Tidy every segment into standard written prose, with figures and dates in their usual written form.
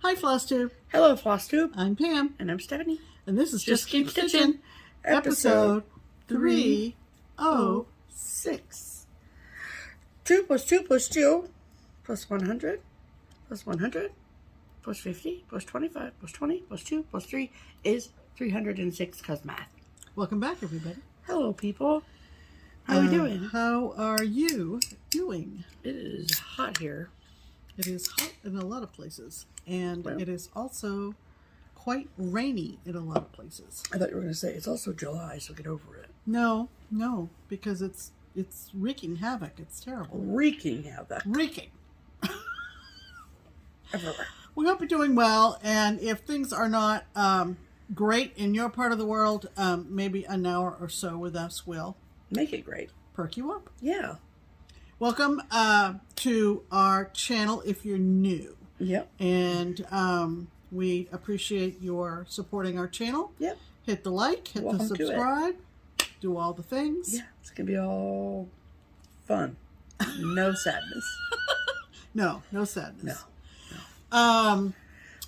Hi, FlossTube. Hello, FlossTube. I'm Pam. And I'm Stephanie. And this is Just Keep Stitching, episode 306. 2 plus 2 plus 2 plus 100 plus 100 plus 50 plus 25 plus 20 plus 2 plus 3 is 306 cause math. Welcome back, everybody. Hello, people. How are we doing? How are you doing? It is hot here. It is hot in a lot of places. And Well, it is also quite rainy in a lot of places. I thought you were going to say it's also July, so get over it. No, because it's wreaking havoc. It's terrible. Wreaking havoc. Wreaking. Everywhere. We hope you're doing well, and if things are not great in your part of the world, maybe an hour or so with us will Make it great. perk you up. Yeah. Welcome to our channel if you're new. Yep. And we appreciate your supporting our channel. Yep. Hit the like, hit the subscribe, do all the things. Yeah, it's going to be all fun. No sadness. No sadness. No.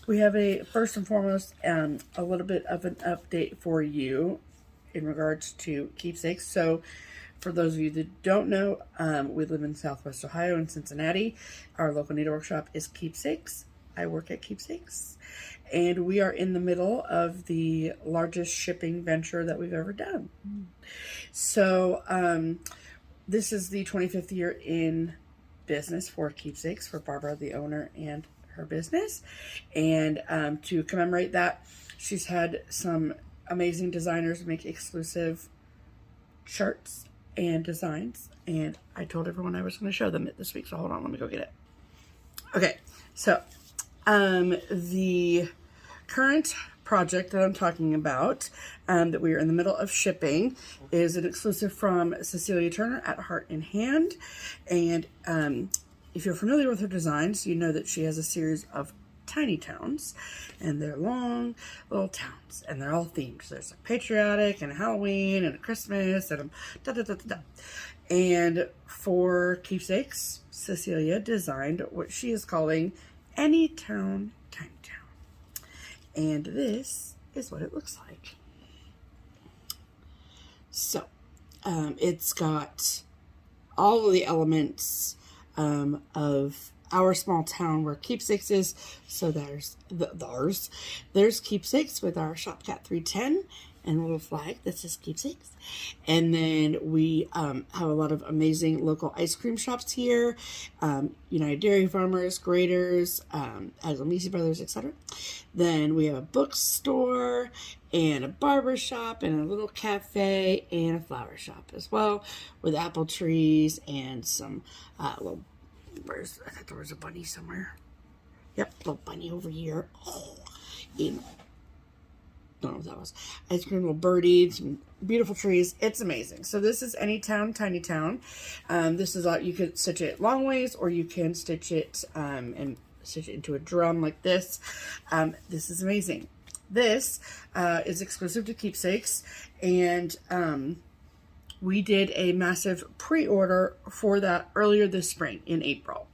We have first and foremost, a little bit of an update for you in regards to Keepsakes. So, for those of you that don't know, we live in Southwest Ohio in Cincinnati. Our local needlework shop is Keepsakes. I work at Keepsakes. And we are in the middle of the largest shipping venture that we've ever done. So, this is the 25th year in business for Keepsakes, for Barbara, the owner, and her business. And to commemorate that, she's had some amazing designers make exclusive shirts and designs, and I told everyone I was going to show them it this week, so hold on, let me go get it. Okay, so the current project that I'm talking about, that we are in the middle of shipping, is an exclusive from Shelia Turner at Heart in Hand. And if you're familiar with her designs, you know that she has a series of tiny towns, and they're long little towns, and they're all themed. So there's a patriotic and a Halloween and a Christmas and a And for Keepsakes, Shelia designed what she is calling Any Town, Tiny Town. And this is what it looks like. So, it's got all of the elements of our small town where Keepsakes is. So there's Keepsakes with our Shop Cat 310 and a little flag that says Keepsakes. And then we have a lot of amazing local ice cream shops here, United Dairy Farmers, Graders, Aglamisi Brothers, etc. Then we have a bookstore and a barber shop and a little cafe and a flower shop as well, with apple trees and some little, I thought there was a bunny somewhere. Yep, little bunny over here. Oh, don't know what that was. Ice cream, little birdies, some beautiful trees. It's amazing. So this is Any Town, Tiny Town. This is you could stitch it long ways, or you can stitch it and stitch it into a drum like this. This is amazing. This is exclusive to Keepsakes, and we did a massive pre-order for that earlier this spring in April,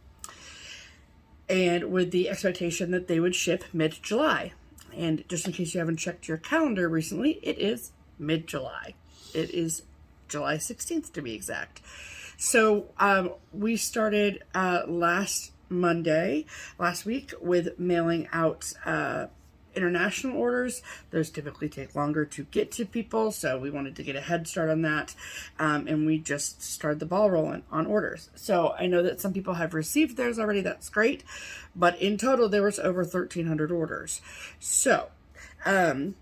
and with the expectation that they would ship mid-July. And just in case you haven't checked your calendar recently, it is mid-July. It is July 16th to be exact. So we started last week, with mailing out international orders. Those typically take longer to get to people, so we wanted to get a head start on that, and we just started the ball rolling on orders. So I know that some people have received theirs already. That's great, but in total there was over 1,300 orders. So Barbara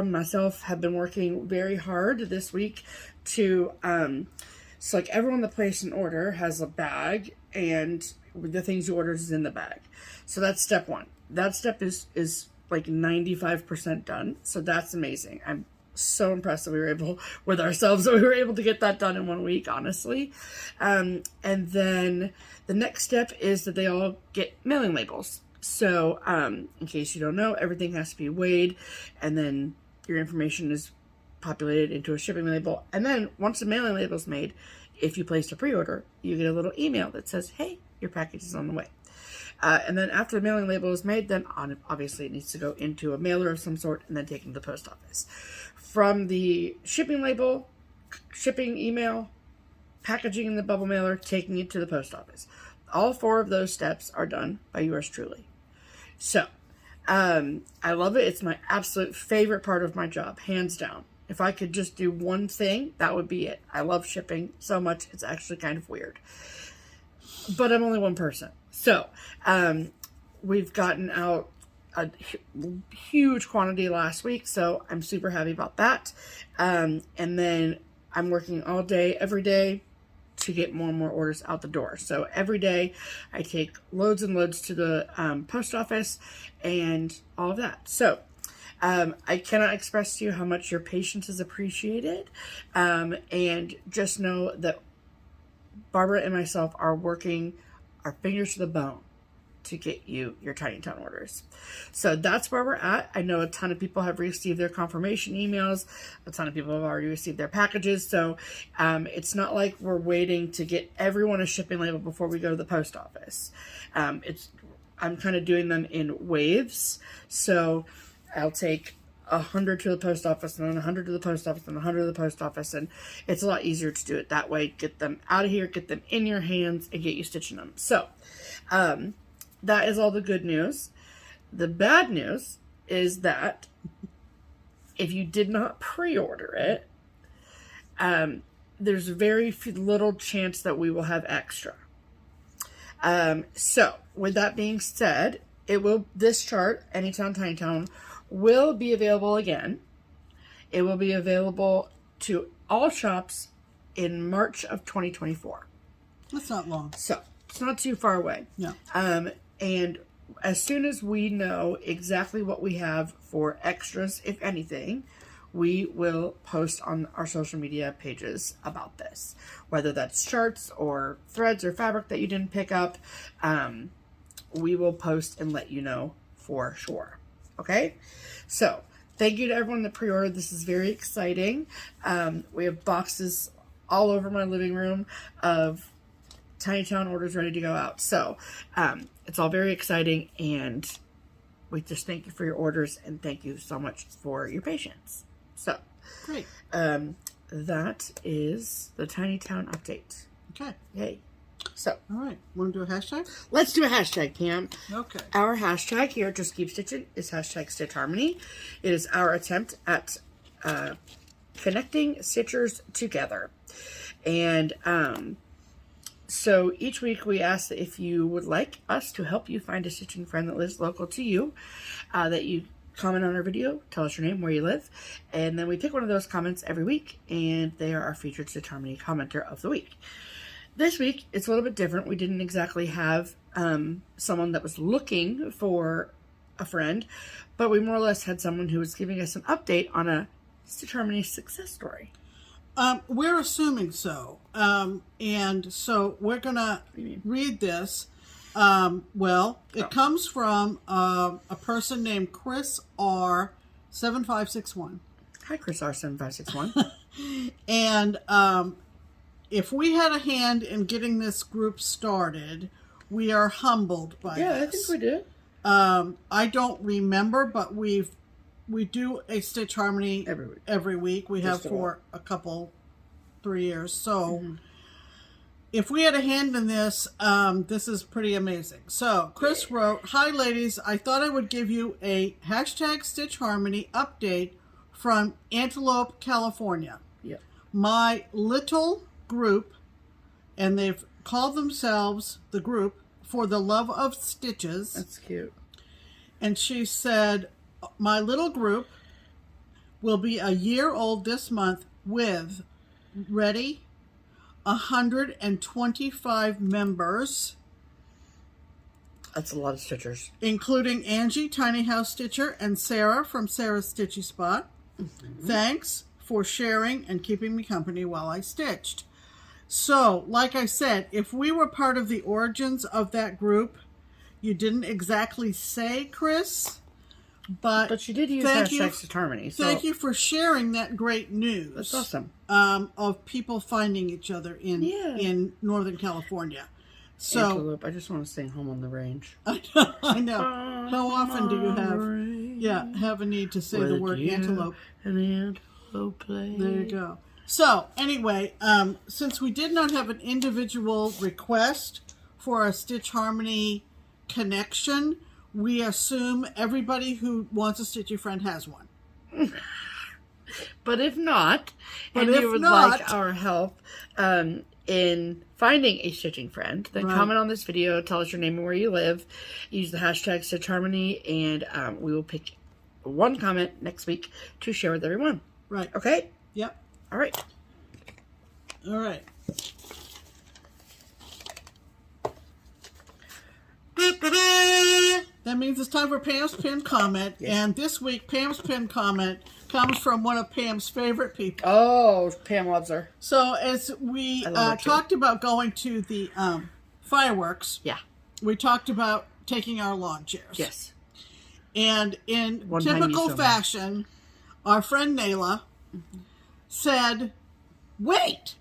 and myself have been working very hard this week to so like everyone that placed an order has a bag, and the things you ordered is in the bag. So that's step one. That step is like 95% done. So that's amazing. I'm so impressed that we were able to get that done in 1 week, honestly. And then the next step is that they all get mailing labels. So in case you don't know, everything has to be weighed, and then your information is populated into a shipping label. And then once the mailing label is made, if you placed a pre-order, you get a little email that says, hey, your package is on the way. And then after the mailing label is made, then obviously it needs to go into a mailer of some sort and then taken to the post office. From the shipping label, shipping email, packaging in the bubble mailer, taking it to the post office. All 4 of those steps are done by yours truly. So, I love it. It's my absolute favorite part of my job, hands down. If I could just do one thing, that would be it. I love shipping so much, it's actually kind of weird. But I'm only one person. So, we've gotten out a huge quantity last week, so I'm super happy about that. And then I'm working all day, every day, to get more and more orders out the door. So every day I take loads and loads to the post office and all of that. So I cannot express to you how much your patience is appreciated. And just know that Barbara and myself are working our fingers to the bone to get you your Tiny Town orders. So that's where we're at. I know a ton of people have received their confirmation emails. A ton of people have already received their packages. So it's not like we're waiting to get everyone a shipping label before we go to the post office. I'm kind of doing them in waves. So I'll take 100 to the post office, and then 100 to the post office, and 100 to the post office, and it's a lot easier to do it that way. Get them out of here, get them in your hands, and get you stitching them. So, that is all the good news. The bad news is that if you did not pre-order it, there's very little chance that we will have extra. So, with that being said, this chart, Anytown, Tiny Town, will be available again. It will be available to all shops in March of 2024. That's not long. So, it's not too far away. No. And as soon as we know exactly what we have for extras, if anything, we will post on our social media pages about this. Whether that's charts or threads or fabric that you didn't pick up, we will post and let you know for sure. Okay? So, thank you to everyone that pre-ordered. This is very exciting. We have boxes all over my living room of Tiny Town orders ready to go out. So, it's all very exciting, and we just thank you for your orders, and thank you so much for your patience. So, great. That is the Tiny Town update. Okay. Yay. So, all right. Want to do a hashtag? Let's do a hashtag, Pam. Okay. Our hashtag here at JustKeepStitchin is #StitchHarmony. It is our attempt at connecting stitchers together. And so each week we ask that if you would like us to help you find a stitching friend that lives local to you, that you comment on our video, tell us your name, where you live, and then we pick one of those comments every week, and they are our featured Stitch Harmony commenter of the week. This week, it's a little bit different. We didn't exactly have someone that was looking for a friend, but we more or less had someone who was giving us an update on a Stitch Harmony success story. We're assuming so. And so we're going to read this. It comes from a person named Chris R. 7561. Hi, Chris R. 7561. And if we had a hand in getting this group started, we are humbled by this. Yeah, I think we did. I don't remember, but we do a Stitch Harmony every week. We have for a couple, 3 years. So if we had a hand in this, this is pretty amazing. So Chris wrote, "Hi ladies, I thought I would give you a #Stitch Harmony update from Antelope, California. Yep. My little group," and they've called themselves the group For the Love of Stitches. That's cute. And she said, "My little group will be a year old this month with, ready, 125 members." That's a lot of stitchers. "Including Angi, Tiny House Stitcher, and Sarah from Sarah's Stitchy Spot. Thanks for sharing and keeping me company while I stitched." So, like I said, if we were part of the origins of that group, you didn't exactly say, Chris, but you did use Stitch Harmony. So thank you for sharing that great news. That's awesome. Of people finding each other in Northern California. So Antelope. I just want to sing Home on the Range. I know. How often do you have a need to say the word antelope? And the antelope play. There you go. So anyway, since we did not have an individual request for a Stitch Harmony connection, we assume everybody who wants a Stitchy friend has one. But if not, and you would like our help in finding a stitching friend, then comment on this video, tell us your name and where you live, use the hashtag Stitch Harmony, and we will pick one comment next week to share with everyone. Right. Okay? Yep. All right. All right. That means it's time for Pam's pinned comment. Yes. And this week, Pam's pinned comment comes from one of Pam's favorite people. Oh, Pam loves her. So as we talked about going to the fireworks, we talked about taking our lawn chairs. Yes. And in typical fashion, our friend Nayla said, "Wait,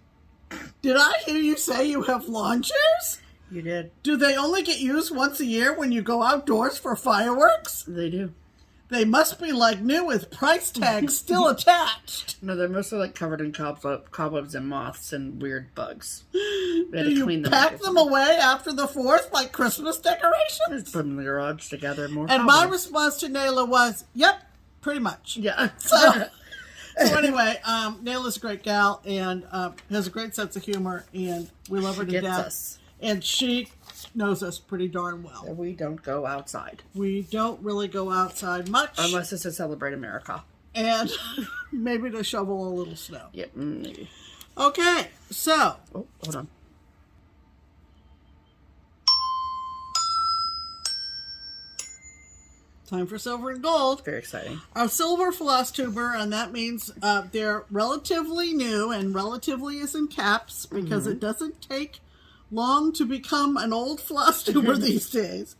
did I hear you say you have lawn chairs? You did. Do they only get used once a year when you go outdoors for fireworks?" They do. They must be like new with price tags still attached. No, they're mostly like covered in cobwebs and moths and weird bugs. We had Do to you clean them pack them away after the 4th like Christmas decorations? Just put them in the garage together. More. And my response to Nayla was, "Yep, pretty much." Yeah. So anyway, Nayla's a great gal and has a great sense of humor, and we love her to death. Us. And she knows us pretty darn well. And we don't go outside. We don't really go outside much. Unless it's to celebrate America. And maybe to shovel a little snow. Yep, maybe. Okay, so. Oh, hold on. Time for silver and gold. Very exciting. Our silver FlossTuber, and that means they're relatively new, and relatively is in caps, because it doesn't take long to become an old FlossTuber these days,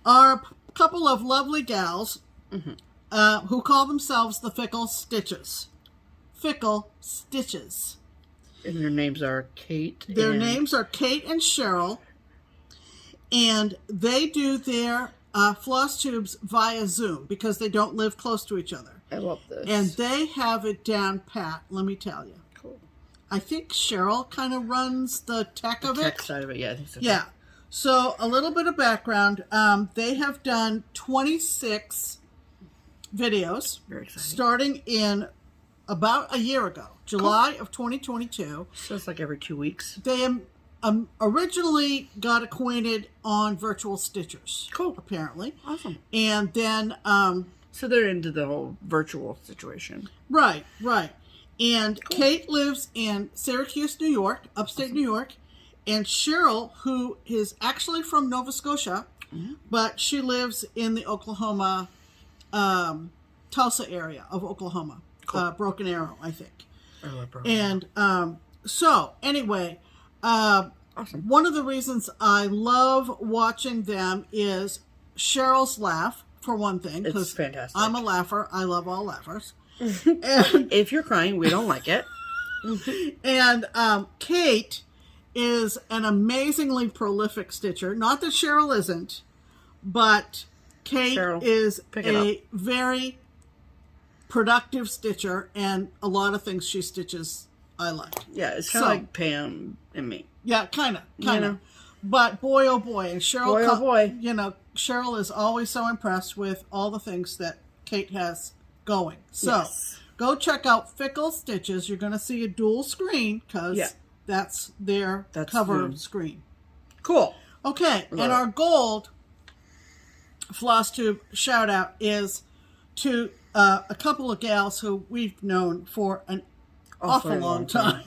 are a couple of lovely gals who call themselves the Fickle Stitches. Fickle Stitches. And their names are Kate. Their names are Kate and Cheryl, and they do their FlossTubes via Zoom because they don't live close to each other. I love this. And they have it down pat, let me tell you. Cool. I think Cheryl kind of runs the tech of it. Tech side of it, yeah, I think so. Yeah. So a little bit of background. They have done 26 videos. Very exciting. Starting in about a year ago, July of 2022. So it's like every 2 weeks. They originally got acquainted on Virtual Stitchers. Cool. Apparently. Awesome. And then... so they're into the whole virtual situation. Right. And cool. Kate lives in Syracuse, New York, upstate New York. And Cheryl, who is actually from Nova Scotia, but she lives in the Oklahoma, Tulsa area of Oklahoma. Cool. Broken Arrow, I think. I love Broken Arrow. And so, anyway, awesome. One of the reasons I love watching them is Cheryl's laugh, for one thing. It's fantastic. I'm a laugher. I love all laughers. And if you're crying, we don't like it. And Kate is an amazingly prolific stitcher. Not that Cheryl isn't, but Kate is a very productive stitcher, and a lot of things she stitches I like. Yeah, it's kind of like Pam and me. Yeah, kind of. But boy, oh boy, and Cheryl, you know, Cheryl is always so impressed with all the things that Kate has going. So go check out Fickle Stitches. You're going to see a dual screen because that's their cover screen. Cool. Okay, and our gold FlossTube shout out is to a couple of gals who we've known for an awful long time.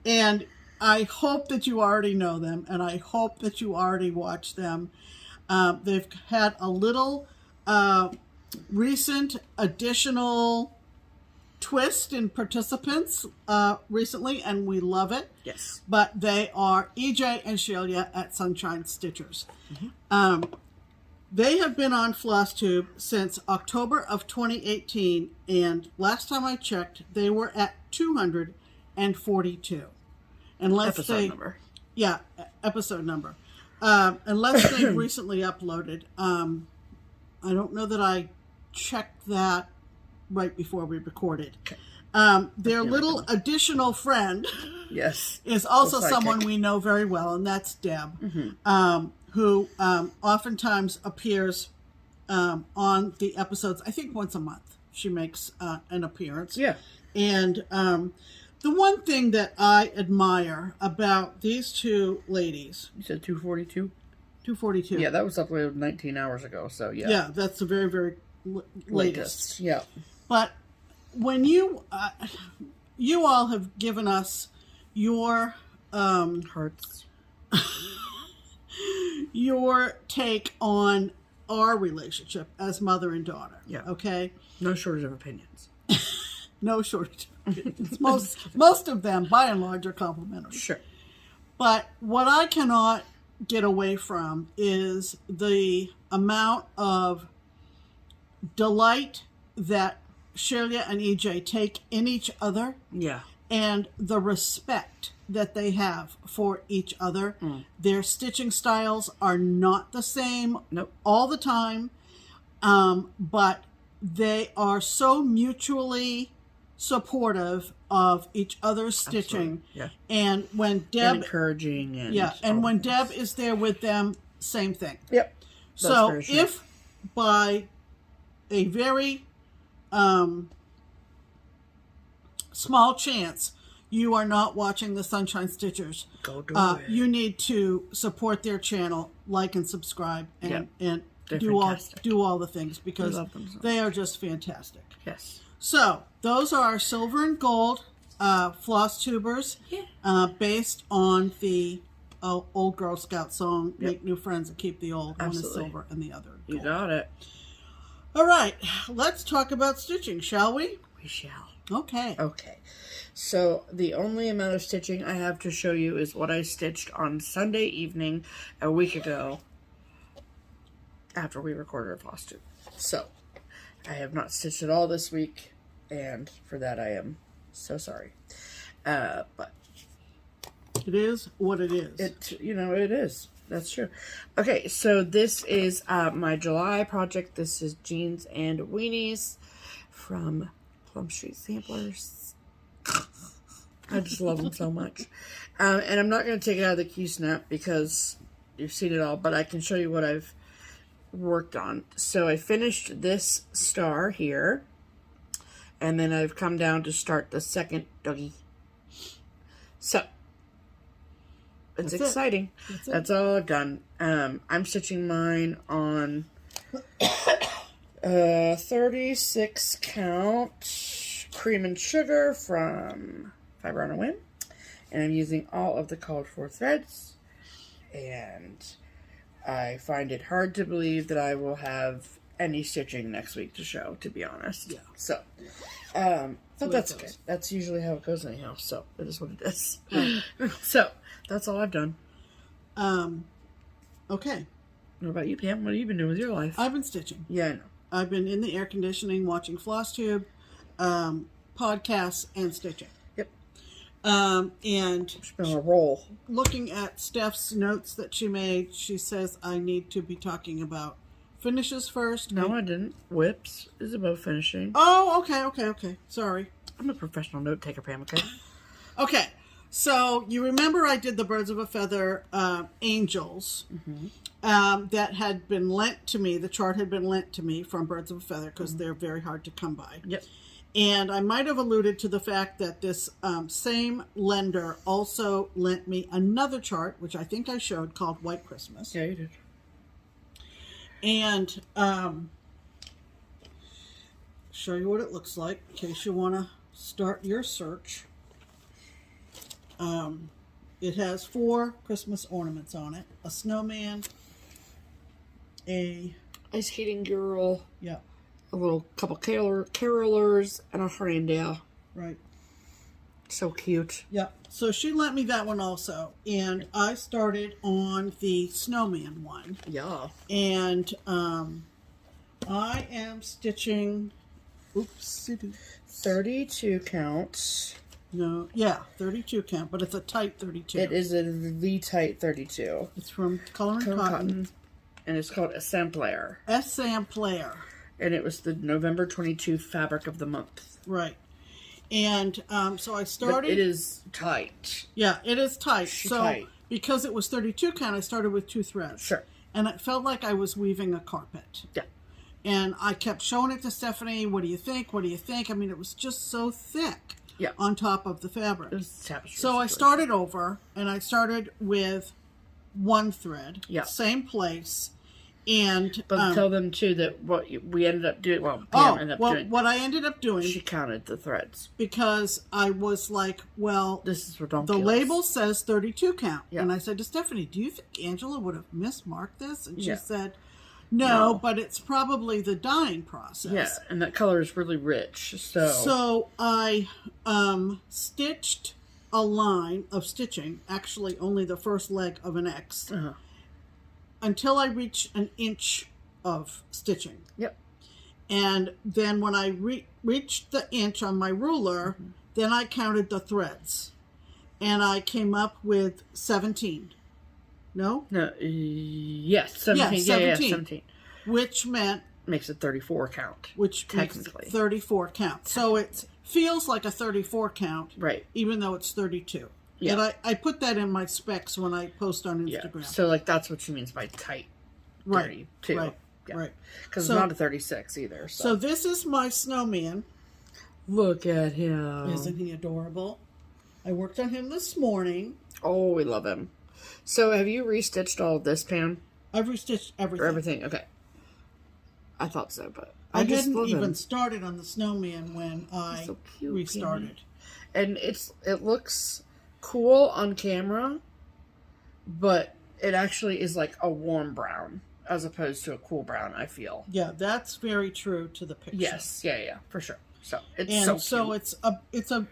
And I hope that you already know them, and I hope that you already watch them. They've had a little recent additional twist in participants recently, and we love it. Yes. But they are EJ and Shelia at Sunshine Stitchers. They have been on FlossTube since October of 2018, and last time I checked, they were at 242. And let's say Yeah, episode number. Unless they recently uploaded. I don't know that I checked that right before we recorded. Okay. Their little additional friend is also someone we know very well, and that's Deb, who oftentimes appears on the episodes. I think once a month she makes an appearance. Yeah. And the one thing that I admire about these two ladies... You said 242? 242. Yeah, that was uploaded 19 hours ago, so yeah. Yeah, that's the very, very latest. Yeah. But when you all have given us your hearts, your take on our relationship as mother and daughter. Yeah. Okay. No shortage of opinions. No shortage of opinions. Most of them, by and large, are complimentary. Sure. But what I cannot get away from is the amount of delight that Shelia and EJ take in each other. Yeah. And the respect that they have for each other. Their stitching styles are not the same all the time, but they are so mutually supportive of each other's stitching. Yeah. And when Deb... And encouraging. And when Deb is there with them, same thing. Yep. So if by a very small chance you are not watching the Sunshine Stitchers, go do it. You need to support their channel, like and subscribe, and do all the things, because they are just fantastic. Yes. So those are our silver and gold FlossTubers, based on the old Girl Scout song, "Make New Friends and Keep the Old." Absolutely. One is silver and the other gold. You got it. All right, let's talk about stitching, shall we? We shall. Okay. Okay. So the only amount of stitching I have to show you is what I stitched on Sunday evening a week ago after we recorded our FlossTube. So I have not stitched at all this week, and for that I am so sorry. But it is what it is. It is. That's true. Okay, so this is my July project. This is Jeans and Weenies from Plum Street Samplers. I just love them so much. And I'm not going to take it out of the Q snap because you've seen it all, but I can show you what I've worked on. So I finished this star here, and then I've come down to start the second doggy. So it's exciting. That's all I've done. I'm stitching mine on 36 count cream and sugar from Fiber on a Whim, and I'm using all of the called for threads, and I find it hard to believe that I will have any stitching next week to show, to be honest. Yeah. So, but that's okay. That's usually how it goes anyhow, so it is what it is. So, that's all I've done. Okay. What about you, Pam? What have you been doing with your life? I've been stitching. Yeah, I know. I've been in the air conditioning, watching FlossTube, podcasts, and stitching. Yep. And it's been a roll. Looking at Steph's notes that she made, she says I need to be talking about finishes first. No, I didn't. Whips is about finishing. Oh, okay. Sorry. I'm a professional note taker, Pam, okay? Okay. So, you remember I did the Birds of a Feather angels that had been lent to me. The chart had been lent to me from Birds of a Feather because they're very hard to come by. Yep. And I might have alluded to the fact that this same lender also lent me another chart, which I think I showed, called White Christmas. Yeah, you did. And show you what it looks like in case you want to start your search. It has 4 Christmas ornaments on it. A snowman, a ice skating girl. Yeah. A little couple carolers, and a reindeer. Right. So cute. Yeah. So she lent me that one also. And I started on the snowman one. Yeah. And I am stitching 32 counts No, yeah, 32 count, but it's a tight 32. It is the tight 32. It's from Color and Cotton. And it's called Exemplar. Exemplar. And it was the November 22 fabric of the month. Right. And so I started. But it is tight. Yeah, it is tight. Tight. Because it was 32 count, I started with 2 threads. Sure. And it felt like I was weaving a carpet. Yeah. And I kept showing it to Stephanie. What do you think? What do you think? I mean, it was just so thick. Yeah. On top of the fabric. It was tapestry. So I started over, and I started with 1 thread. Yeah. Same place. And but tell them too that what we ended up doing. Well, Pam ended up doing. What I ended up doing, she counted the threads because I was like, well, this is ridiculous. The label says 32 count, yeah. And I said to Stephanie, "Do you think Angela would have mismarked this?" And she yeah. said, no, but it's probably the dyeing process. Yeah, and that color is really rich. So I stitched a line of stitching, actually only the first leg of an X. Until I reached an inch of stitching. Yep. And then when I reached the inch on my ruler, then I counted the threads. And I came up with 17. No? No. Yes, 17. Yeah, 17. Yeah, 17. Which meant... Makes it 34 count. Which technically. Makes 34 count. So it feels like a 34 count. Right. Even though it's 32. Yeah. And I put that in my specs when I post on Instagram. Yeah. So, like, that's what she means by tight 32. Right. Yeah. Right. Because it's not a 36 either. So this is my snowman. Look at him. Isn't he adorable? I worked on him this morning. Oh, we love him. So, have you restitched all of this, Pam? I've restitched everything. Or everything? Okay. I thought so, but I just hadn't love even him. started on the snowman when I so cute, restarted. And it looks cool on camera, but it actually is like a warm brown as opposed to a cool brown, I feel. Yeah, that's very true to the picture. Yes, yeah, for sure. So it's and so cute.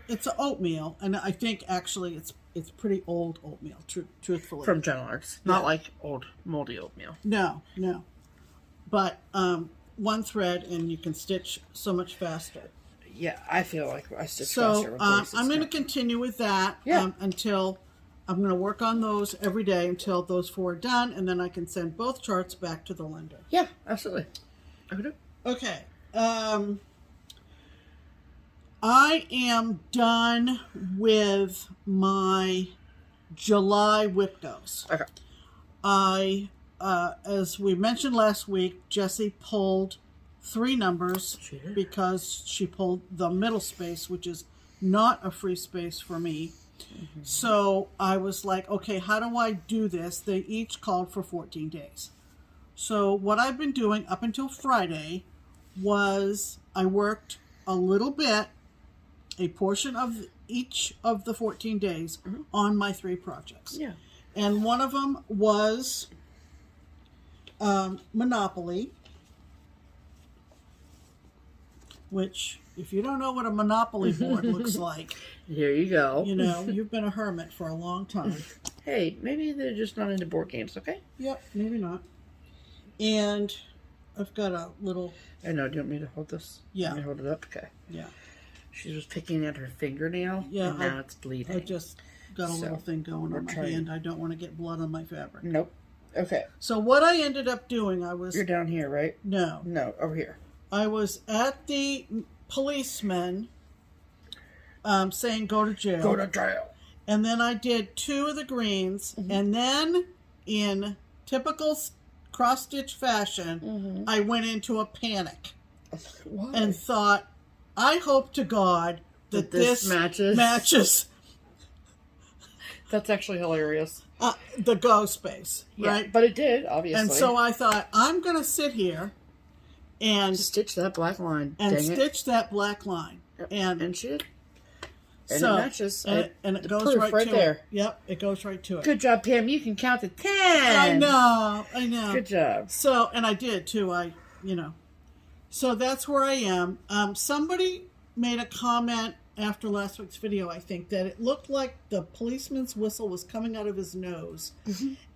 it's a oatmeal, and I think actually it's pretty old oatmeal, truthfully. From General Arts, not like old moldy oatmeal. No, but 1 thread, and you can stitch so much faster. Yeah, I feel like I stitch faster. So I'm going to continue with that until I'm going to work on those every day until those 4 are done, and then I can send both charts back to the lender. Yeah, absolutely. Okay. I am done with my July WIPGOs. Okay. As we mentioned last week, Jessie pulled 3 numbers because she pulled the middle space, which is not a free space for me. So I was like, okay, how do I do this? They each called for 14 days. So what I've been doing up until Friday was I worked a little bit, a portion of each of the 14 days on my 3 projects. Yeah. And one of them was Monopoly, which, if you don't know what a Monopoly board looks like, here you go. You know, you've been a hermit for a long time. Hey, maybe they're just not into board games, okay? Yep, maybe not. And I've got a little... I know, do you want me to hold this? Yeah. Let me hold it up? Okay. Yeah. She was picking at her fingernail, and now it's bleeding. I just got a little thing going on my hand. I don't want to get blood on my fabric. Nope. Okay. So what I ended up doing, I was... You're down here, right? No. No, over here. I was at the policeman saying go to jail. Go to jail. And then I did 2 of the greens, and then in typical cross-stitch fashion, I went into a panic. Why? And thought, I hope to God that this matches. That's actually hilarious. The go space, right? Yeah, but it did, obviously. And so I thought, I'm going to sit here and stitch that black line. And stitch that black line. Yep. And she did. And so, it matches. And it goes right to there. It. Yep, it goes right to it. Good job, Pam. You can count to 10. I know. Good job. So, and I did too. So that's where I am. Somebody made a comment after last week's video, I think, that it looked like the policeman's whistle was coming out of his nose.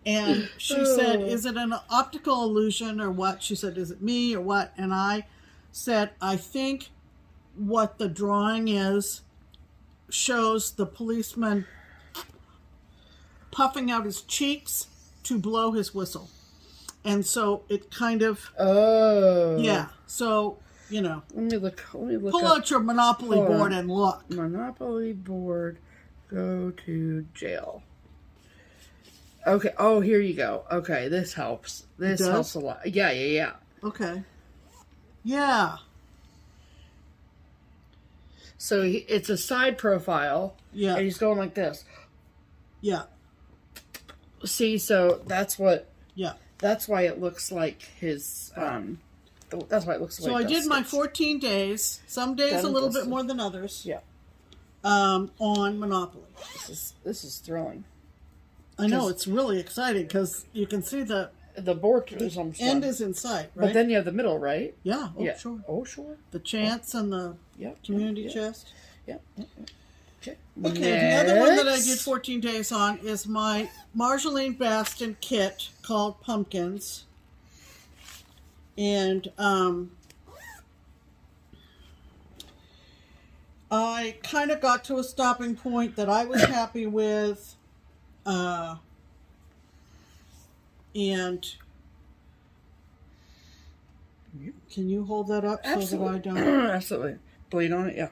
And she said, is it an optical illusion or what? She said, is it me or what? And I said, I think what the drawing is shows the policeman puffing out his cheeks to blow his whistle. And so it kind of... Oh. Yeah. So, you know. Let me look. Pull out your Monopoly board and look. Monopoly board. Go to jail. Okay. Oh, here you go. Okay, this helps. This helps a lot. Yeah. Okay. Yeah. So it's a side profile. Yeah. And he's going like this. Yeah. See, so that's what... Yeah. That's why it looks like his... that's why it looks like... So I did my 14 days. Some days a little bit more than others. Yeah. On Monopoly. This is thrilling. I know, it's really exciting because you can see the board is almost end done. is in sight, right? But then you have the middle, right? Yeah. Oh, yeah. Sure. Oh, sure. The chance and the community chest. Yeah. Okay. Okay, the other one that I did 14 days on is my Marjolaine Baston kit called Pumpkins. And I kind of got to a stopping point that I was happy with. And can you hold that up so that I don't... Absolutely. Bleed on it, yeah.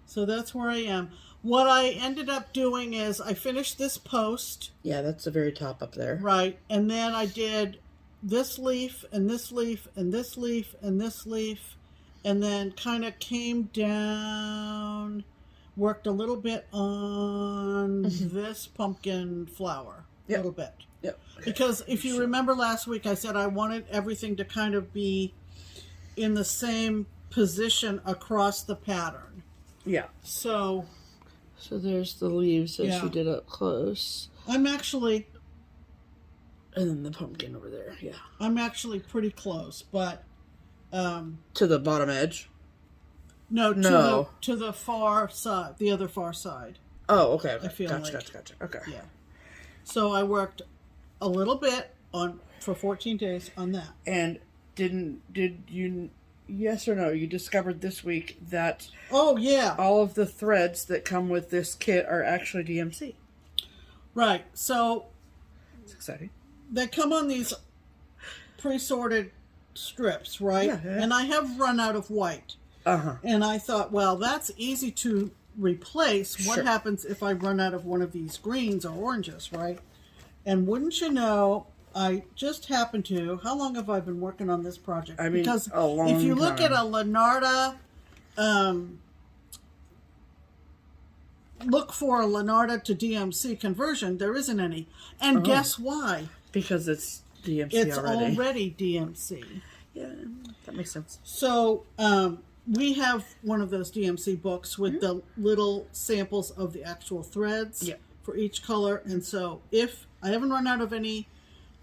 So that's where I am. What I ended up doing is I finished this post. Yeah, that's the very top up there. Right. And then I did this leaf and this leaf and this leaf and this leaf. And then kind of came down, worked a little bit on this pumpkin flower. A little bit. Yep. Because if you remember last week, I said I wanted everything to kind of be in the same position across the pattern. Yeah. So there's the leaves that she did up close. I'm actually... And then the pumpkin over there, yeah. I'm actually pretty close, but... to the bottom edge? No, to the far side, the other far side. Oh, okay. I feel gotcha. Okay. Yeah. So I worked a little bit for 14 days on that. And did you... Yes or no, you discovered this week that all of the threads that come with this kit are actually DMC. Right. So it's exciting. They come on these pre-sorted strips, right? Yeah. And I have run out of white. And I thought, well, that's easy to replace. What happens if I run out of one of these greens or oranges, right? And wouldn't you know, I just happened to... How long have I been working on this project? I mean, because a long if you time. look at a Leonarda... look for a Leonarda to DMC conversion, there isn't any. And guess why? Because it's DMC it's already. It's already DMC. Yeah, that makes sense. So, we have one of those DMC books with the little samples of the actual threads for each color. And so if I haven't run out of any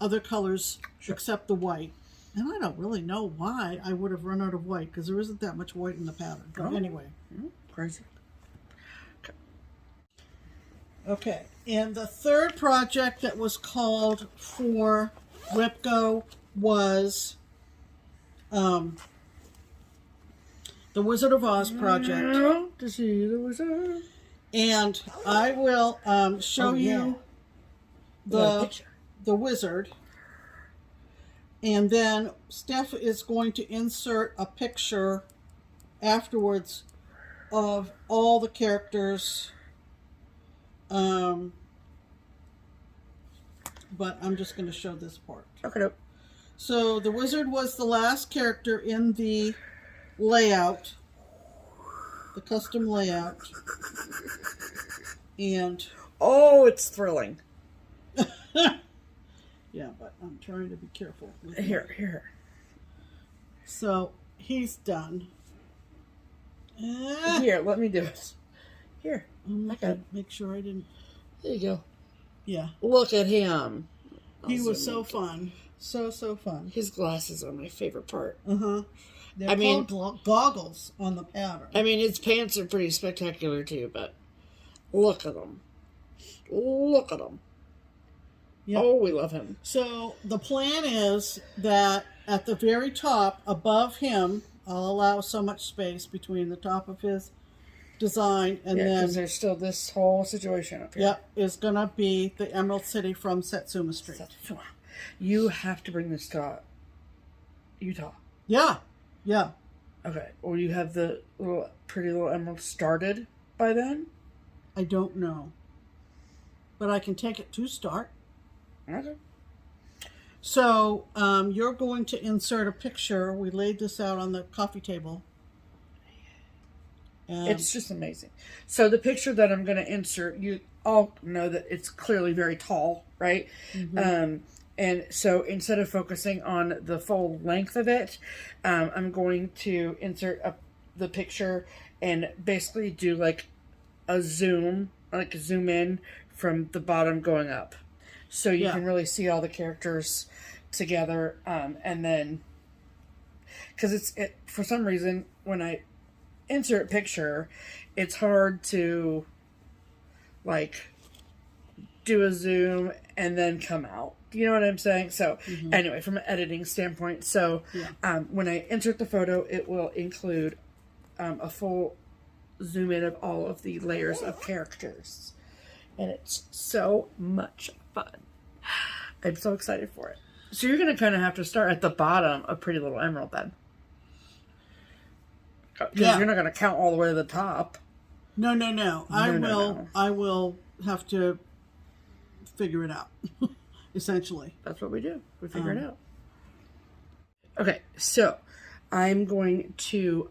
other colors except the white, and I don't really know why I would have run out of white because there isn't that much white in the pattern. But anyway. Crazy. Okay. And the third project that was called for WIPGO was the Wizard of Oz project. To see the wizard. And I will show you the wizard. And then Steph is going to insert a picture afterwards of all the characters. But I'm just going to show this part. Okay. So the wizard was the last character in the layout, the custom layout. And oh, it's thrilling. Yeah, but I'm trying to be careful. Here. So he's done. Here, let me do it. Here. Make sure I didn't. There you go. Yeah. Look at him. He was so fun. So fun. His glasses are my favorite part. They're called goggles on the pattern. I mean, his pants are pretty spectacular too, but look at them. Look at them. Yep. Oh, we love him. So the plan is that at the very top, above him, I'll allow so much space between the top of his design and then because there's still this whole situation up here. Yep, is gonna be the Emerald City from Satsuma Street. You have to bring this to Utah. Yeah. Okay. Will you have the pretty little emerald started by then? I don't know, but I can take it to start. Okay. So you're going to insert a picture. We laid this out on the coffee table. It's just amazing. So the picture that I'm going to insert, you all know that it's clearly very tall, right? Mm-hmm. And so instead of focusing on the full length of it, I'm going to insert the picture and basically do like a zoom in from the bottom going up. So you can really see all the characters together. And then, because for some reason, when I insert picture, it's hard to like do a zoom and then come out. You know what I'm saying? So anyway, from an editing standpoint, so when I insert the photo, it will include a full zoom in of all of the layers of characters. And it's so much fun. I'm so excited for it. So you're going to kind of have to start at the bottom of Pretty Little Emerald then. Because you're not going to count all the way to the top. No. I will have to figure it out. Essentially. That's what we do. We figure it out. Okay, so I'm going to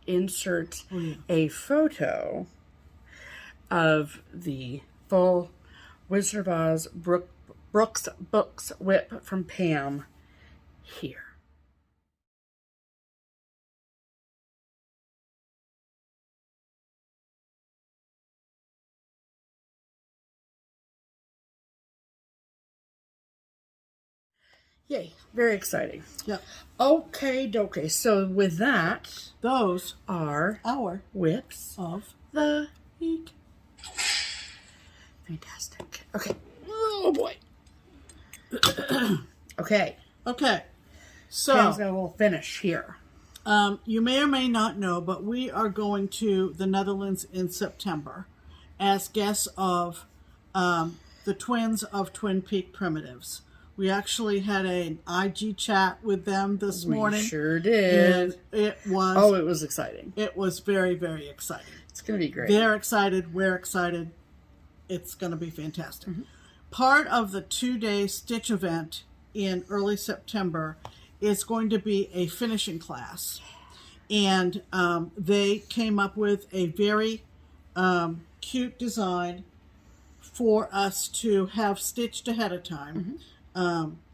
insert a photo of the full Wizard of Oz Brooks Books whip from Pam here. Yay, very exciting. Yep. Okay, dokie. So with that, those are our whips of the week. Fantastic. Okay. Oh boy. Okay. So Pam's got a little finish here. You may or may not know, but we are going to the Netherlands in September as guests of the twins of Twin Peak Primitives. We actually had an IG chat with them this morning. We sure did. And it was... Oh, it was exciting. It was very, very exciting. It's going to be great. They're excited. We're excited. It's going to be fantastic. Mm-hmm. Part of the 2-day stitch event in early September is going to be a finishing class. And they came up with a very cute design for us to have stitched ahead of time. Mm-hmm.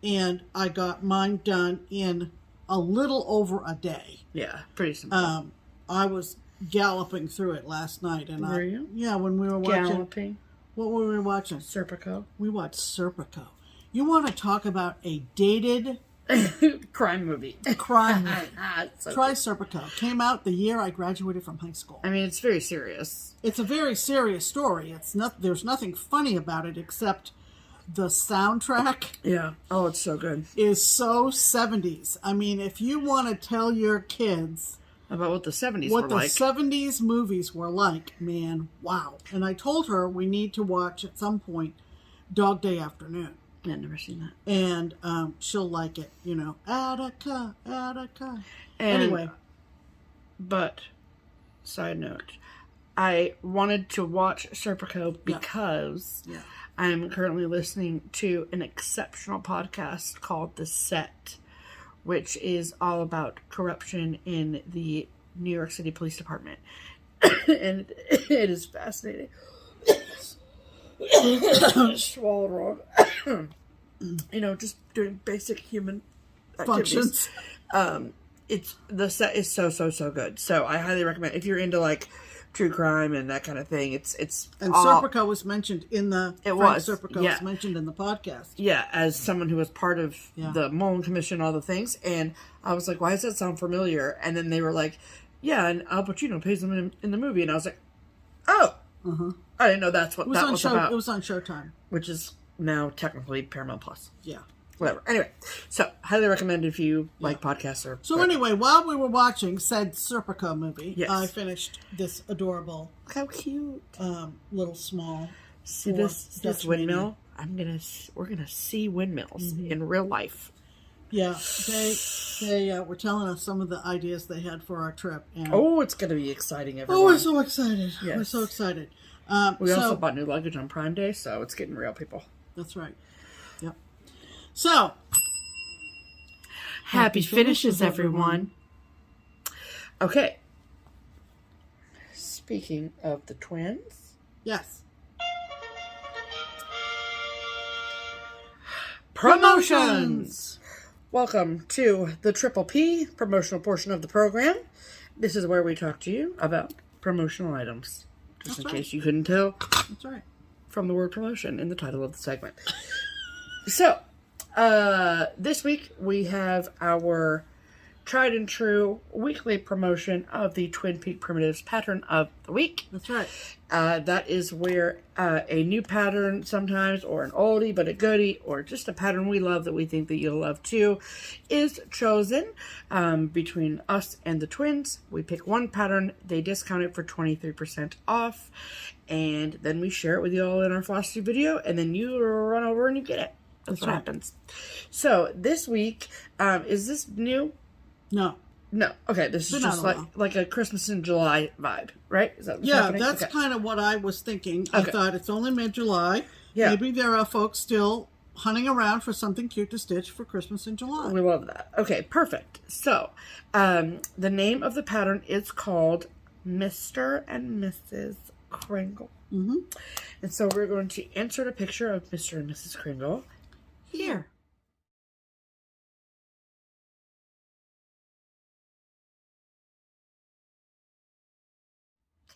And I got mine done in a little over a day. Yeah, pretty simple. I was galloping through it last night. And were you? Yeah, when we were watching. Galloping? What were we watching? Serpico. We watched Serpico. You want to talk about a dated... crime movie. Crime movie. So Try good. Serpico. Came out the year I graduated from high school. I mean, it's very serious. It's a very serious story. There's nothing funny about it except... the soundtrack, oh, it's so good, is so 70s. I mean, if you want to tell your kids about what the 70s were like, what the 70s movies were like, man, wow. And I told her we need to watch at some point Dog Day Afternoon. I've never seen that. And she'll like it, Attica. Anyway. But, side note, I wanted to watch Serpico because I'm currently listening to an exceptional podcast called The Set, which is all about corruption in the New York City Police Department. And it is fascinating. Swallowed wrong. Just doing basic human functions. The Set is so good. So I highly recommend if you're into like true crime and that kind of thing. And Serpico was mentioned in the... Serpico was mentioned in the podcast. Yeah, as someone who was part of the Mullen Commission, all the things. And I was like, why does that sound familiar? And then they were like, yeah, and Al Pacino pays them in the movie. And I was like, oh! I didn't know that's what that was about. It was on Showtime. Which is now technically Paramount Plus. Yeah. whatever. Anyway, so highly recommend if you like podcasts or. So anyway, while we were watching said Serpico movie, yes. I finished this adorable. How cute. Little small. See this windmill? We're gonna see windmills in real life. Yeah, they were telling us some of the ideas they had for our trip. And it's gonna be exciting, everyone. Oh, we're so excited. Yes. We're so excited. We also bought new luggage on Prime Day, so it's getting real, people. That's right. Yep. So, happy finishes, everyone. Okay. Speaking of the twins. Yes. Promotions! Welcome to the Triple P promotional portion of the program. This is where we talk to you about promotional items. Just in case you couldn't tell. That's right. From the word promotion in the title of the segment. So, this week we have our tried and true weekly promotion of the Twin Peak Primitives pattern of the week. That's right. That is where a new pattern sometimes, or an oldie but a goodie, or just a pattern we love that we think that you'll love too, is chosen between us and the twins. We pick one pattern, they discount it for 23% off, and then we share it with you all in our FlossTube video, and then you run over and you get it. That's what happens. So this week, is this new? No. Okay, this is just like a Christmas in July vibe, right? Is that what's happening? That's kind of what I was thinking. Okay. I thought it's only mid-July. Yeah. Maybe there are folks still hunting around for something cute to stitch for Christmas in July. We love that. Okay, perfect. So, the name of the pattern is called Mr. and Mrs. Kringle. Mm-hmm. And so we're going to insert a picture of Mr. and Mrs. Kringle here.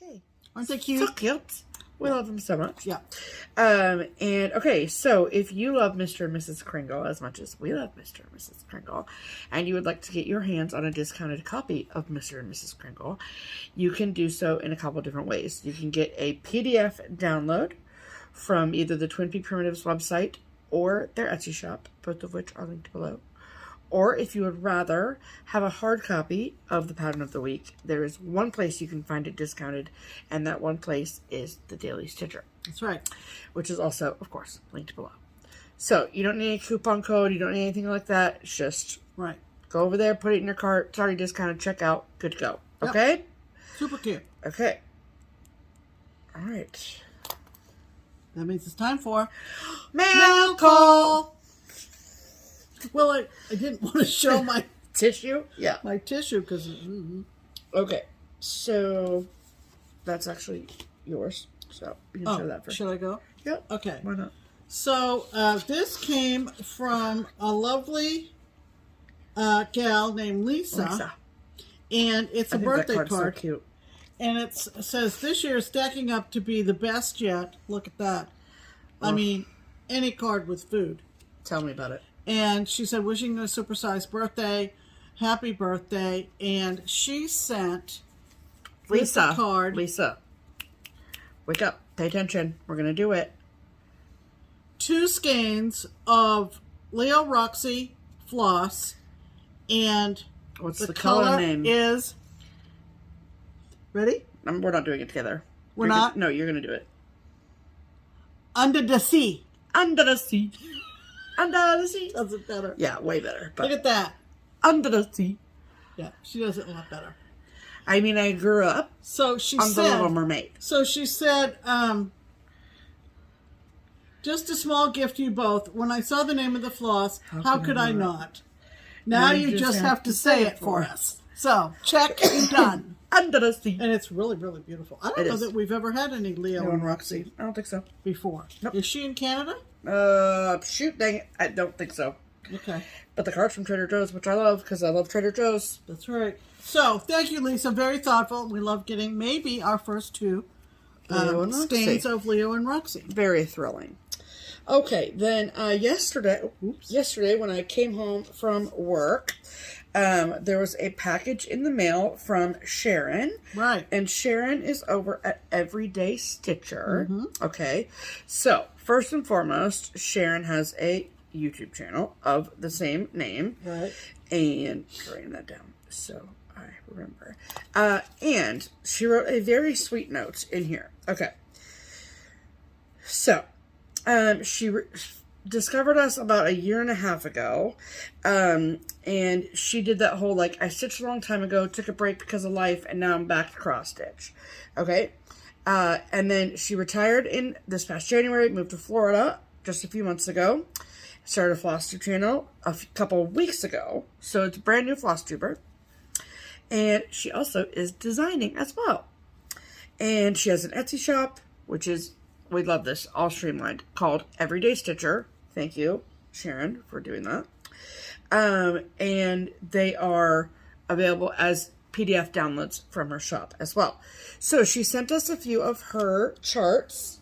Okay. Aren't they cute? So cute. We love them so much. Yeah. And okay, so if you love Mr. and Mrs. Kringle as much as we love Mr. and Mrs. Kringle, and you would like to get your hands on a discounted copy of Mr. and Mrs. Kringle, you can do so in a couple different ways. You can get a PDF download from either the Twin Peak Primitives website or their Etsy shop, both of which are linked below. Or if you would rather have a hard copy of the pattern of the week, there is one place you can find it discounted, and that one place is the Daily Stitcher. That's right. Which is also, of course, linked below. So you don't need a coupon code, you don't need anything like that. It's just go over there, put it in your cart, it's already discounted, check out, good to go. Okay? Yep. Super cute. Okay. All right. That means it's time for mail call. Well, I didn't want to show my tissue. Yeah. My tissue because. Okay. So that's actually yours. So you can show that first. Should I go? Yep. Okay. Why not? So this came from a lovely gal named Lisa. And it's a birthday card. So cute. And it says, this year is stacking up to be the best yet. Look at that. I mean, any card with food. Tell me about it. And she said, wishing you a supersized birthday. Happy birthday. And she sent Lisa. Card. Lisa. Wake up. Pay attention. We're going to do it. 2 skeins of Leo Roxy floss. And what's the color name? Is... Ready? We're not doing it together. We're not? No, you're going to do it. Under the Sea. Under the Sea. Under the Sea. Does it better. Yeah, way better. But look at that. Under the Sea. Yeah, she does it a lot better. I mean, I grew up on The Little Mermaid. So she said, just a small gift to you both. When I saw the name of the floss, how could I not? Now you just have to say it for us. So, check and done. Under the Sea. And it's really, really beautiful. I don't know that we've ever had any Leo and Roxy. I don't think so. Before. Nope. Is she in Canada? Shoot, dang it. I don't think so. Okay. But the card's from Trader Joe's, which I love, because I love Trader Joe's. That's right. So, thank you, Lisa. Very thoughtful. We love getting maybe our first 2 stains of Leo and Roxy. Very thrilling. Okay, then yesterday when I came home from work, there was a package in the mail from Sharon. Right. And Sharon is over at Everyday Stitcher. Okay. So, first and foremost, Sharon has a YouTube channel of the same name. Right. And writing that down so I remember. And she wrote a very sweet note in here. Okay. So, she discovered us about 1.5 years ago. And she did that whole, like, I stitched a long time ago, took a break because of life, and now I'm back to cross stitch. Okay. And then she retired in this past January, moved to Florida just a few months ago, started a FlossTube channel a couple of weeks ago. So it's a brand new FlossTuber. And she also is designing as well. And she has an Etsy shop, which is, we love this, all streamlined, called Everyday Stitcher. Thank you, Sharon, for doing that. And they are available as PDF downloads from her shop as well. So she sent us a few of her charts.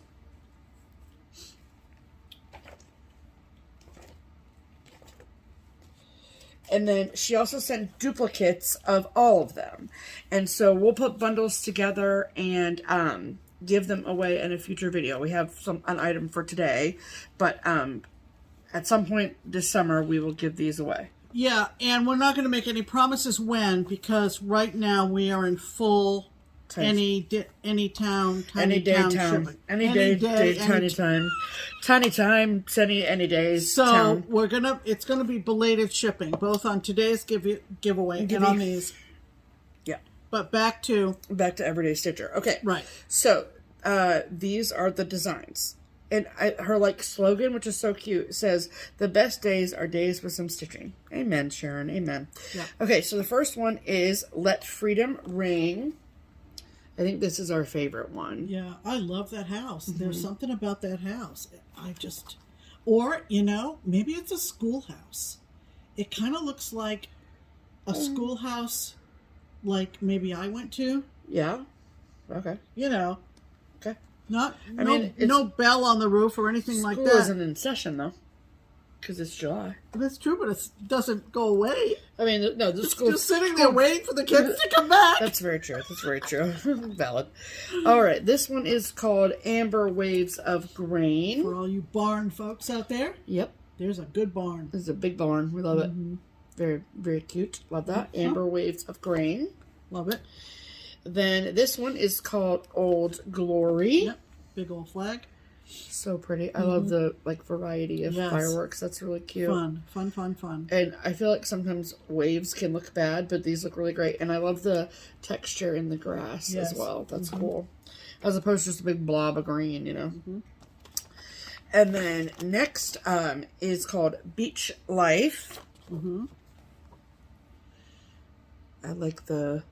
And then she also sent duplicates of all of them. And so we'll put bundles together and give them away in a future video. We have an item for today, but at some point this summer we will give these away. Yeah, and we're not going to make any promises when, because right now we are in full any town, tiny town shipping. Any days. So town. It's gonna be belated shipping, both on today's giveaway and on these. Yeah. But back to Everyday Stitcher. Okay. Right. So these are the designs. And her like slogan, which is so cute, says, "The best days are days with some stitching." Amen, Sharon. Amen. Yeah. Okay, so the first one is "Let Freedom Ring." I think this is our favorite one. Yeah, I love that house. Mm-hmm. There's something about that house. Or, maybe it's a schoolhouse. It kind of looks like a schoolhouse like maybe I went to. Yeah. Okay. Okay. No bell on the roof or anything like that. School isn't in session, though. Because it's July. That's true, but it doesn't go away. I mean, no, the school... just sitting there waiting for the kids to come back. That's very true. Valid. All right, this one is called Amber Waves of Grain. For all you barn folks out there. Yep. There's a good barn. This is a big barn. We love it. Very, very cute. Love that. Amber Waves of Grain. Love it. Then this one is called Old Glory. Yep. Big old flag. So pretty. I love the variety of fireworks. That's really cute. Fun. And I feel like sometimes waves can look bad, but these look really great. And I love the texture in the grass as well. That's cool. As opposed to just a big blob of green, And then next is called Beach Life. I like the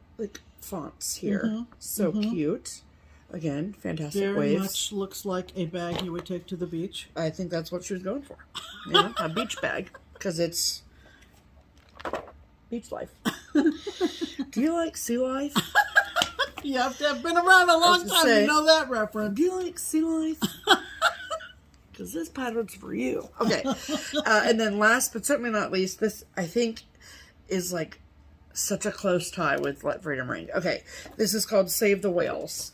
fonts here. So cute. Again, fantastic waves. Very much looks like a bag you would take to the beach. I think that's what she was going for. A beach bag. Because it's beach life. Do you like sea life? You have to have been around a long time to know that reference. Do you like sea life? Because this pattern's for you. Okay. And then last but certainly not least, this I think is like such a close tie with Let Freedom Ring. Okay. This is called Save the Whales.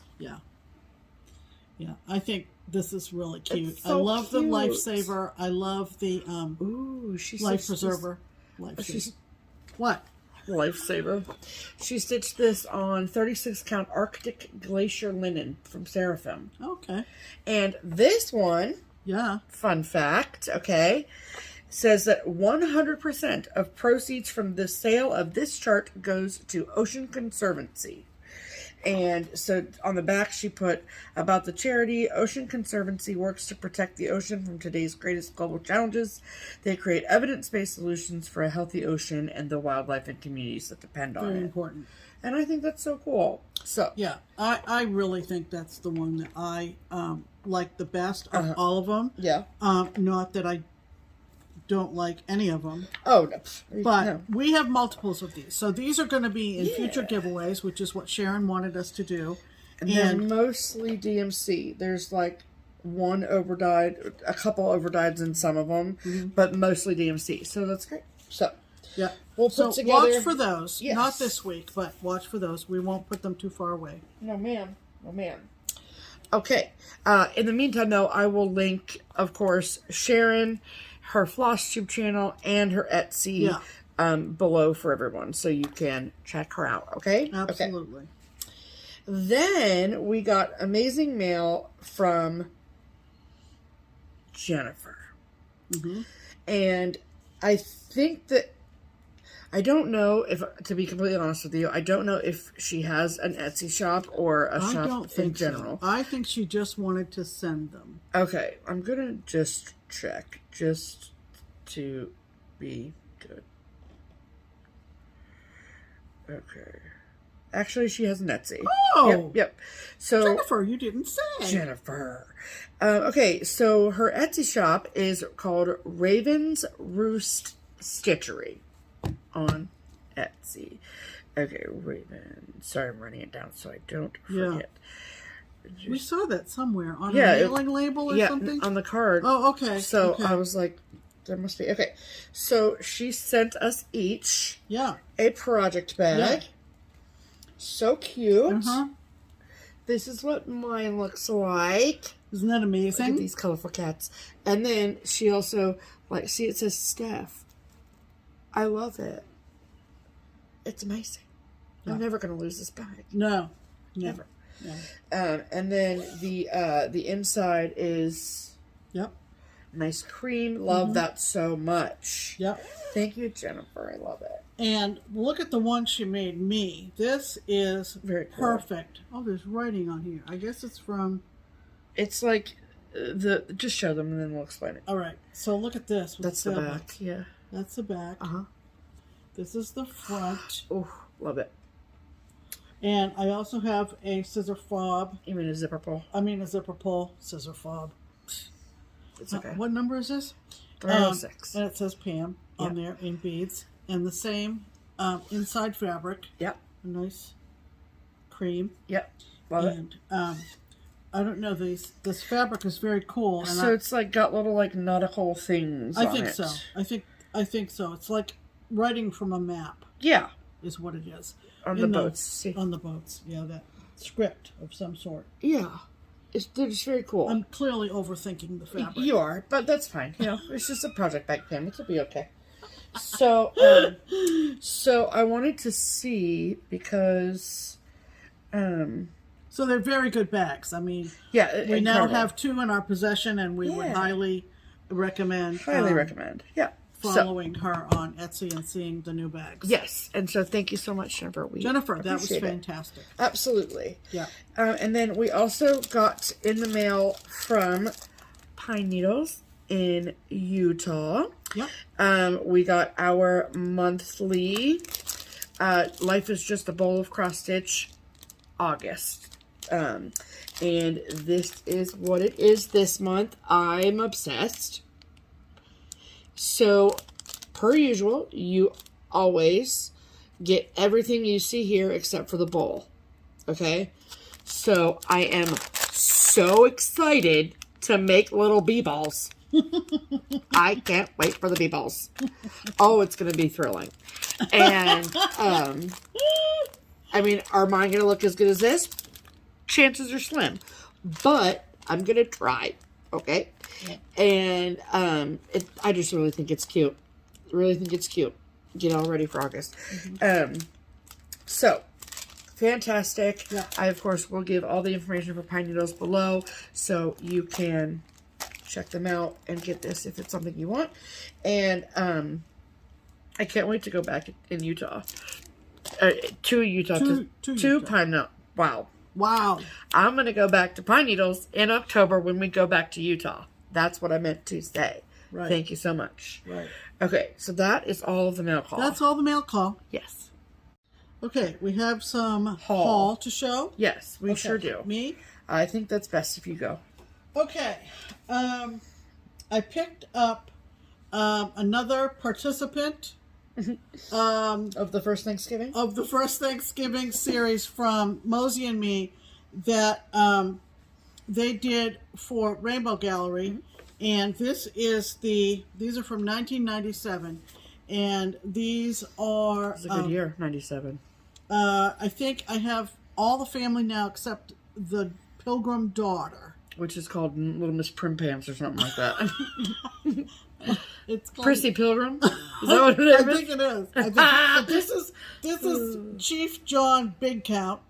Yeah, I think this is really cute. So I love cute. the Lifesaver. I love the Life Preserver. What? Lifesaver. She stitched this on 36 count Arctic Glacier linen from Seraphim. Okay. And this one, fun fact, says that 100% of proceeds from the sale of this chart goes to Ocean Conservancy. And so on the back she put about the charity. Ocean Conservancy works to protect the ocean from today's greatest global challenges. They create evidence-based solutions for a healthy ocean and the wildlife and communities that depend on it. Very important. And I think that's so cool. So yeah, I really think that's the one that I like the best of all of them. Yeah. Not that I don't like any of them. Oh, no. But we have multiples of these. So these are going to be in future giveaways, which is what Sharon wanted us to do. And they're mostly DMC. There's like one overdyed, a couple overdyeds in some of them, but mostly DMC. So that's great. So yeah, we'll put together. Watch for those. Yes. Not this week, but watch for those. We won't put them too far away. No, ma'am. Okay. In the meantime, though, I will link, of course, Sharon, her FlossTube channel and her Etsy below for everyone, so you can check her out. Okay. Absolutely. Okay. Then we got amazing mail from Jennifer. And I think that, I don't know if, to be completely honest with you, I don't know if she has an Etsy shop or a shop in general. So. I think she just wanted to send them. Okay, I'm going to just check, just to be good. Okay. Actually, she has an Etsy. Oh! Yep. So Jennifer, you didn't say. Jennifer. Okay, so her Etsy shop is called RavensRoostStitchery on Etsy. Okay, Raven. Sorry, I'm writing it down so I don't forget. We saw that somewhere on a mailing label or something? On the card. Oh, okay. So I was like, there must be. Okay, so she sent us each a project bag. So cute. This is what mine looks like. Isn't that amazing? Look at these colorful cats. And then she also, like, see, it says Steph. I love it. It's amazing. I'm never going to lose this bag. No. Never. No. And then the inside is nice cream. Love that so much. Thank you, Jennifer. I love it. And look at the one she made me. This is very perfect. Oh, there's writing on here. I guess it's from... It's like just show them and then we'll explain it. All right. So look at this. That's the back. Yeah. That's the back. This is the front. Oh, love it. And I also have a scissor fob. You mean a zipper pull? I mean a zipper pull, scissor fob. It's okay. What number is this? 306. And it says Pam on there in beads. And the same inside fabric. Yep. A nice cream. Yep. Love it. And I don't know, this fabric is very cool. And so it's like got little like nautical things on it. I think so. I think so. It's like writing from a map. Yeah. Is what it is. On the boats. See. On the boats. Yeah, that script of some sort. Yeah. They're just very cool. I'm clearly overthinking the fabric. You are, but that's fine. You know, it's just a project bag, Pam. It'll be okay. So, so I wanted to see because, so they're very good bags. I mean, yeah, we now have 2 in our possession, and we would highly recommend. Yeah. Following her on Etsy and seeing the new bags. Yes, and so thank you so much, Jennifer. Jennifer, that was fantastic. Absolutely. Yeah. And then we also got in the mail from Pine Needles in Utah. Yep. We got our monthly Life is Just a Bowl of Cross Stitch August. And this is what it is this month. I'm obsessed. So, per usual, you always get everything you see here except for the bowl. Okay? So, I am so excited to make little bee balls. I can't wait for the bee balls. Oh, it's going to be thrilling. And, I mean, are mine going to look as good as this? Chances are slim. But, I'm going to try. Okay? Yeah. And I just really think it's cute. Really think it's cute. Get all ready for August. So, fantastic. Yeah. I, of course, will give all the information for Pine Needles below so you can check them out and get this if it's something you want. And I can't wait to go back in Utah. To Utah. To Pine Needles. Wow. Wow. I'm going to go back to Pine Needles in October when we go back to Utah. That's what I meant to say. Right. Thank you so much. Right. Okay, so that is all of the mail call. That's all the mail call. Yes. Okay, we have some haul to show. Yes, we sure do. Me? I think that's best if you go. Okay. I picked up another participant of the First Thanksgiving? Of the First Thanksgiving series from Mosey and me that they did for Rainbow Gallery. And these are from 1997. And these are... It's a good year, 97. I think I have all the family now except the Pilgrim daughter. Which is called Little Miss Prim Pants or something like that. It's called, Prissy Pilgrim? Is that what it is? I think it is. I think, but this is Chief John Big Count.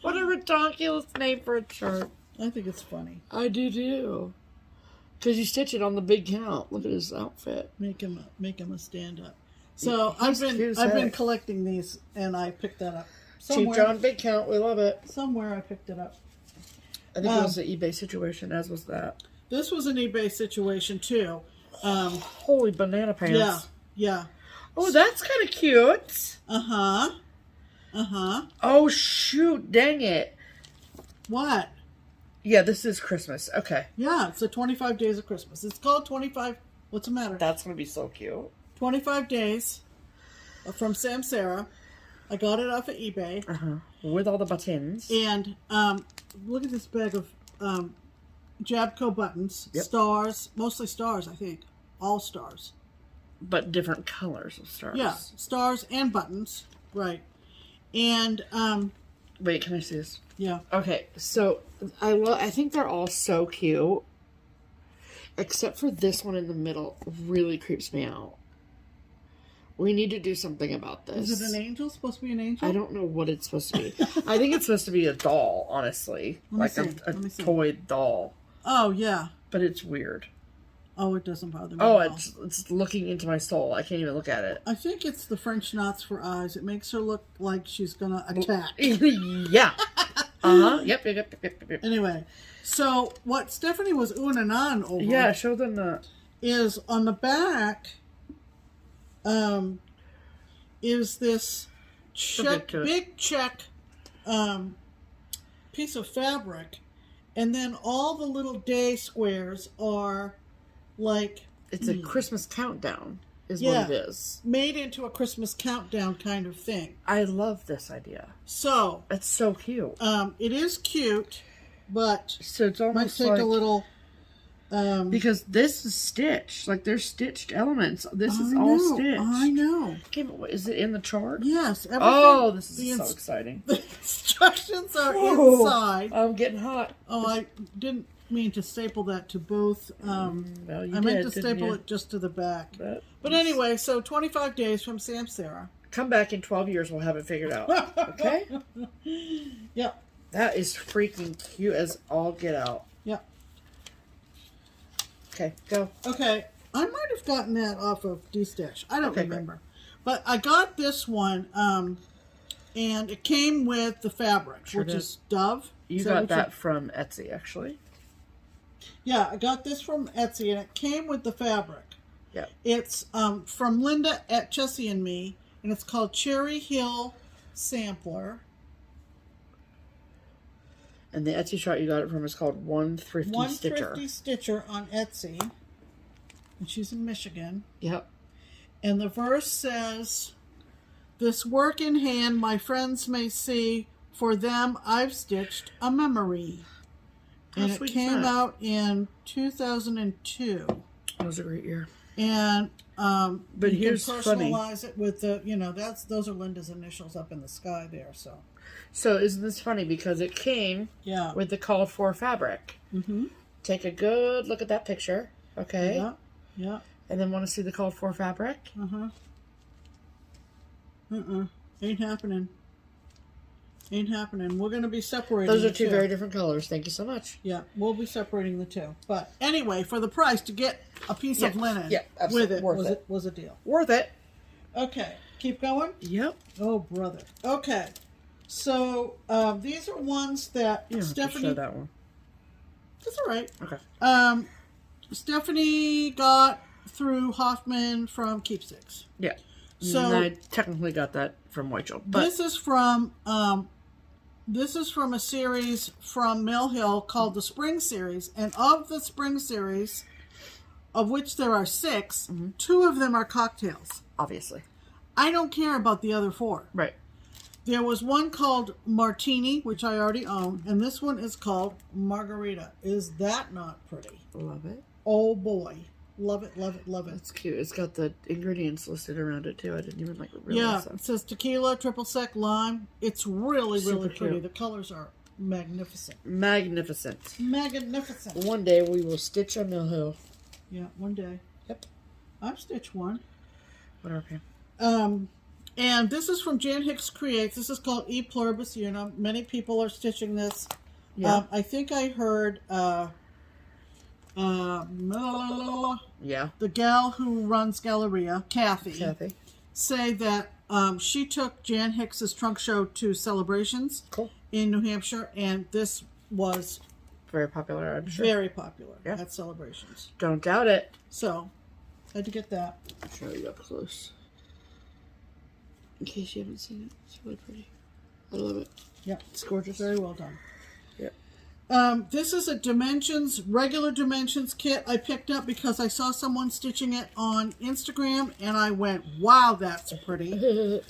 What a ridiculous name for a shirt. I think it's funny. I do too. Because you stitch it on the big count. Look at his outfit. Make him a stand up. So I've been collecting these, and I picked that up somewhere. Chief John Big Count, we love it. Somewhere I picked it up. I think it was an eBay situation, as was that. This was an eBay situation too. Holy banana pants! Yeah, yeah. Oh, that's kind of cute. Oh shoot! Dang it! What? Yeah, this is Christmas. Okay. Yeah, it's the 25 Days of Christmas. It's called 25. What's the matter? That's gonna be so cute. 25 Days from Sam Sarah. I got it off of eBay. With all the buttons. And look at this bag of Jabco buttons. Yep. Stars. Mostly stars, I think. All stars. But different colors of stars. Yeah, stars and buttons. Right. And, wait, can I see this? yeah. Okay, so I think they're all so cute. Except for this one in the middle really creeps me out. We need to do something about this. Is it an angel? Supposed to be an angel? I don't know what it's supposed to be. I think it's supposed to be a doll, honestly. Like a toy doll. Oh, yeah. But it's weird. Oh, it doesn't bother me Oh, at all. it's looking into my soul. I can't even look at it. I think it's the French knots for eyes. It makes her look like she's going to attack. Yeah. Yep. Anyway, so what Stephanie was oohing and ahhing over. Yeah, show them that. Is on the back, is this big check piece of fabric, and then all the little day squares are like... It's a Christmas countdown, is what it is. Made into a Christmas countdown kind of thing. I love this idea. So... It's so cute. It is cute, but... So it's almost might take a little... because this is stitched. Like, there's stitched elements. This is all stitched. I know. Okay, but is it in the chart? Yes. Oh, this is so exciting. The instructions are inside. I'm getting hot. Oh, I didn't mean to staple that to both. Well, I meant to staple it just to the back. But anyway, so 25 Days from Sam Sarah. Come back in 12 years. We'll have it figured out. Okay? Yep. That is freaking cute as all get out. Yep. Okay, go. Okay, I might have gotten that off of Destash. I don't remember. But I got this one, and it came with the fabric, which is Dove. You got that from Etsy, actually. Yeah, I got this from Etsy, and it came with the fabric. Yeah. It's from Linda at Chessie and Me, and it's called Cherry Hill Sampler. And the Etsy shop you got it from is called OneThriftyStitcher. OneThriftyStitcher on Etsy. And she's in Michigan. Yep. And the verse says, "This work in hand my friends may see, for them I've stitched a memory." And it came out in 2002. That was a great year. And but you here's can personalize it with the, those are Linda's initials up in the sky there, so. So isn't this funny? Because it came with the called for fabric. Mm-hmm. Take a good look at that picture. Okay. Yeah. Yeah. And then want to see the called for fabric? Uh-huh. Ain't happening. Ain't happening. We're going to be separating Those are two very different colors. Thank you so much. Yeah, we'll be separating the two. But anyway, for the price, to get a piece of linen with it was a deal. Worth it. Okay. Keep going? Yep. Oh, brother. Okay. So, these are ones that Stephanie... show that one. That's all right. Okay. Stephanie got through Hoffman from Keepsakes. Yeah. So and I technically got that from Whitechel. But this is from a series from Mill Hill called the Spring Series, and of the Spring Series, of which there are 6, 2 of them are cocktails. Obviously. I don't care about the other 4. Right. There was one called Martini, which I already own, and this one is called Margarita. Is that not pretty? Love it. Oh boy. Love it, love it, love it. It's cute. It's got the ingredients listed around it too. I didn't even realize that. It says tequila, triple sec, lime. It's really, really pretty. Cute. The colors are magnificent. Magnificent. Magnificent. One day we will stitch a Mill Hill. Yeah, one day. Yep. I've stitched one. Whatever. And this is from Jan Hicks Creates. This is called E Pluribus Unum. Many people are stitching this. Yeah. I think I heard the gal who runs Galleria, Kathy, say that she took Jan Hicks's trunk show to Celebrations in New Hampshire, and this was very popular, I'm sure. Very popular at Celebrations. Don't doubt it. So, had to get that. I'll show you up close. In case you haven't seen it. It's really pretty. I love it. Yep. It's gorgeous. Very well done. Yep. This is a regular dimensions kit I picked up because I saw someone stitching it on Instagram and I went, wow, that's pretty. It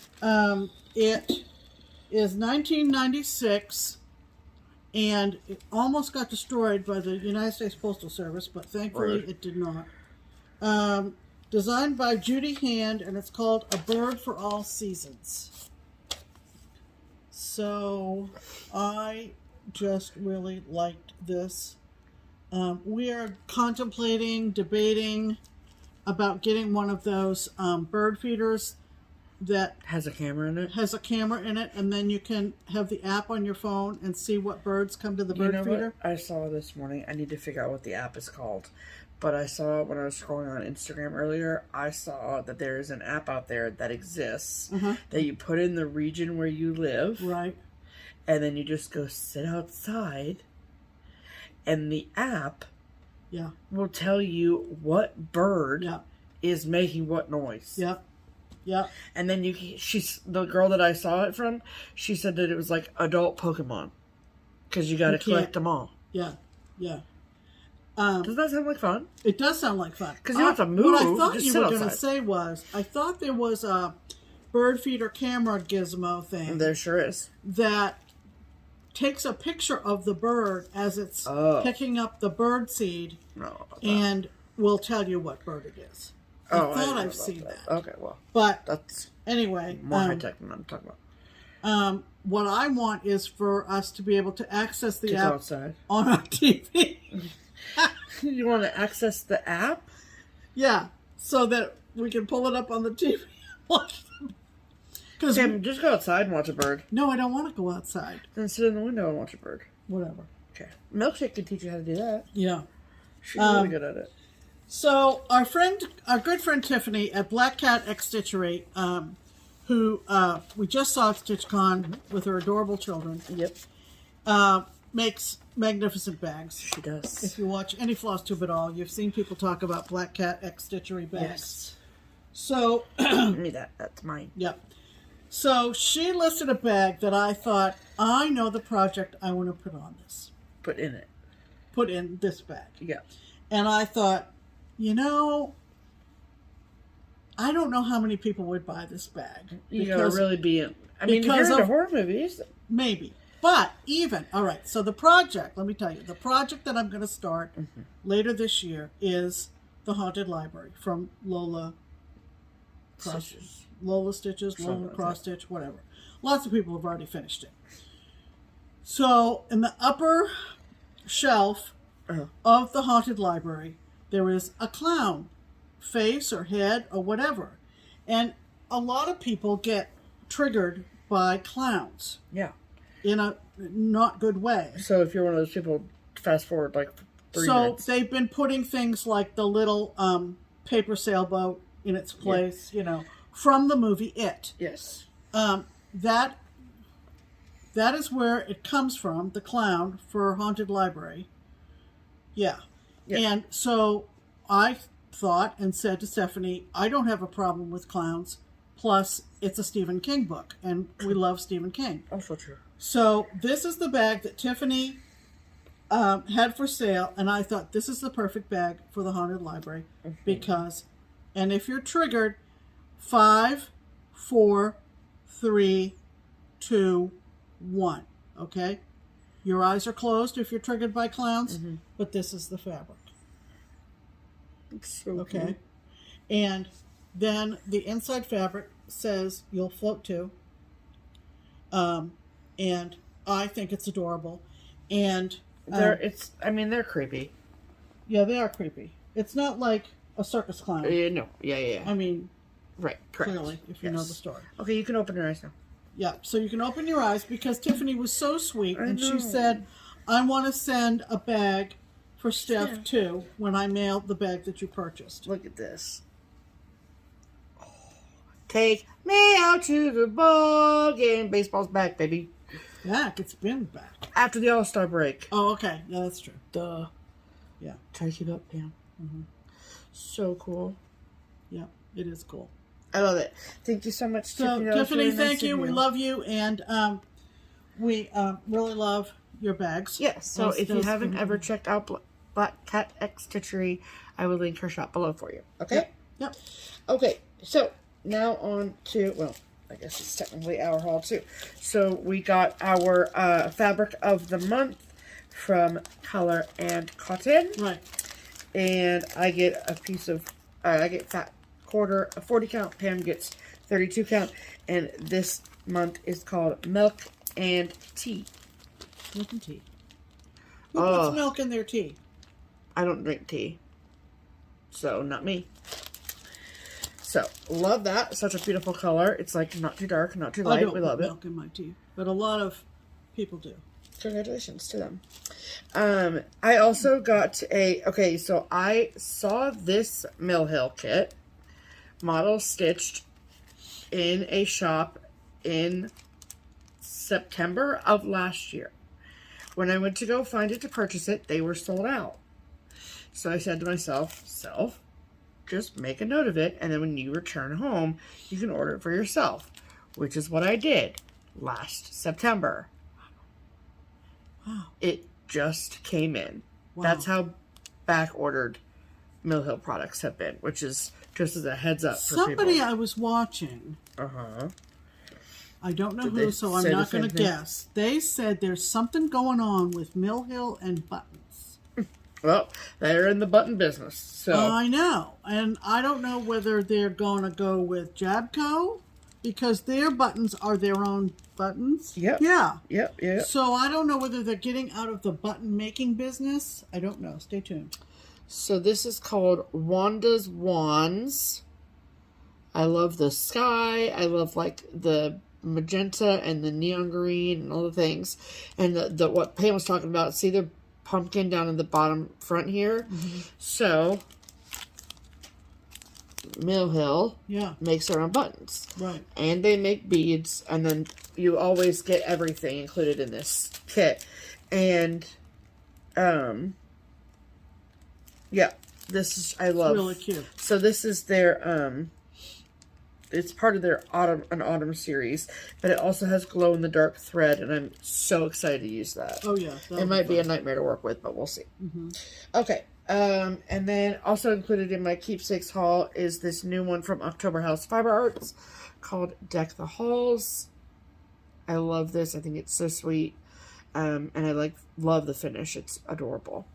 is $19.96 and it almost got destroyed by the United States Postal Service, but thankfully it did not. Designed by Judy Hand, and it's called A Bird for All Seasons. So I just really liked this. We are contemplating, debating about getting one of those bird feeders that has a camera in it. And then you can have the app on your phone and see what birds come to the bird feeder. What I saw this morning, I need to figure out what the app is called. But I saw when I was scrolling on Instagram earlier, I saw that there is an app out there that exists that you put in the region where you live. Right. And then you just go sit outside. And the app will tell you what bird is making what noise. Yep. Yep. And then the girl that I saw it from, she said that it was like adult Pokemon. Because you got to collect them all. Yeah. Yeah. Doesn't that sound like fun? It does sound like fun. Because you don't have to move. What I thought you were going to say was, I thought there was a bird feeder camera gizmo thing. There sure is. That takes a picture of the bird as it's picking up the bird seed and will tell you what bird it is. I thought I've seen that. Okay, well. But that's anyway. More high-tech than I'm talking about. What I want is for us to be able to access the app outside on our TV. You want to access the app? Yeah, so that we can pull it up on the TV. Sam, just go outside and watch a bird. No, I don't want to go outside. Then sit in the window and watch a bird. Whatever. Okay. Milkshake can teach you how to do that. Yeah. She's really good at it. So our good friend Tiffany at BlackCatXStitchery, who we just saw at StitchCon with her adorable children. Yep. Makes magnificent bags. She does. If you watch any FlossTube at all, you've seen people talk about BlackCatXStitchery bags. Yes. So give me that. That's mine. Yep. So she listed a bag that I thought, I know the project I want to put on this. Put in it. Put in this bag. Yeah. And I thought, I don't know how many people would buy this bag. You gotta really be in. I mean, if you're into horror movies. Maybe. But all right, so the project, let me tell you, the project that I'm going to start later this year is The Haunted Library from Lola Stitches, Lola Cross Stitch, whatever. Lots of people have already finished it. So in the upper shelf of the Haunted Library, there is a clown face or head or whatever. And a lot of people get triggered by clowns. Yeah. In a not good way. So if you're one of those people, fast forward like 3 minutes. So they've been putting things like the little paper sailboat in its place, from the movie It. Yes. That is where it comes from, the clown for Haunted Library. Yeah. And so I thought and said to Stephanie, I don't have a problem with clowns. Plus, it's a Stephen King book, and we love Stephen King. Also true. So this is the bag that Tiffany had for sale, and I thought this is the perfect bag for the Haunted Library because, and if you're triggered, 5, 4, 3, 2, 1. Okay, your eyes are closed if you're triggered by clowns, but this is the fabric. It's so okay, cool. And then the inside fabric says you'll float too. And I think it's adorable. And they're creepy. Yeah, they are creepy. It's not like a circus clown. No. Yeah. I mean, right. Correct. Clearly, if you know the story. Okay, you can open your eyes now. Yeah, so you can open your eyes because Tiffany was so sweet and she said, I want to send a bag for Steph too when I mail the bag that you purchased. Look at this. Oh, take me out to the ball game. Baseball's back, baby. Back? It's been back. After the All-Star break. Oh, okay. Yeah, that's true. Duh. Yeah. Try to keep up, yeah. So cool. Yeah, it is cool. I love it. Thank you so much, So, Tiffany, thank you. We love you, and we really love your bags. Yes. So if you haven't ever checked out BlackCatXStitchery, I will link her shop below for you. Okay? Yep. Okay. So now on to, well, I guess it's technically our haul too. So we got our fabric of the month from Color and Cotton. Right. And I get a piece of, I get fat quarter, a 40 count. Pam gets 32 count. And this month is called Milk and Tea. Milk and tea. Who puts milk in their tea? I don't drink tea. So, not me. So, love that. Such a beautiful color. It's like not too dark, not too light. I don't We love put it. milk in my tea, but a lot of people do. Congratulations to them. I also got okay, so I saw this Mill Hill kit model stitched in a shop in September of last year. When I went to go find it to purchase it, they were sold out. So I said to myself, just make a note of it, and then when you return home, you can order it for yourself, which is what I did last September. Wow. It just came in. Wow. That's how back ordered Mill Hill products have been, which is just as a heads up for Somebody people. I was watching. I don't know Did they who, so I'm say the not going same to thing? guess. They said there's something going on with Mill Hill and buttons. Well, they're in the button business, so I know. And I don't know whether they're going to go with Jabco because their buttons are their own buttons. Yep. Yeah. Yep. So I don't know whether they're getting out of the button making business. I don't know. Stay tuned. So this is called Wanda's Wands. I love the sky. I love like the magenta and the neon green and all the things. And the what Pam was talking about. See the pumpkin down in the bottom front here? So Mill Hill makes their own buttons. Right. And they make beads. And then you always get everything included in this kit. And yeah, this is, I love. It's really cute. So this is their, it's part of their autumn series, but it also has glow in the dark thread, and I'm so excited to use that. Oh yeah. It might be a nightmare to work with, but we'll see. Okay. And then also included in my Keepsakes haul is this new one from October House Fiber Arts called Deck the Halls. I love this. I think it's so sweet. And I love the finish. It's adorable.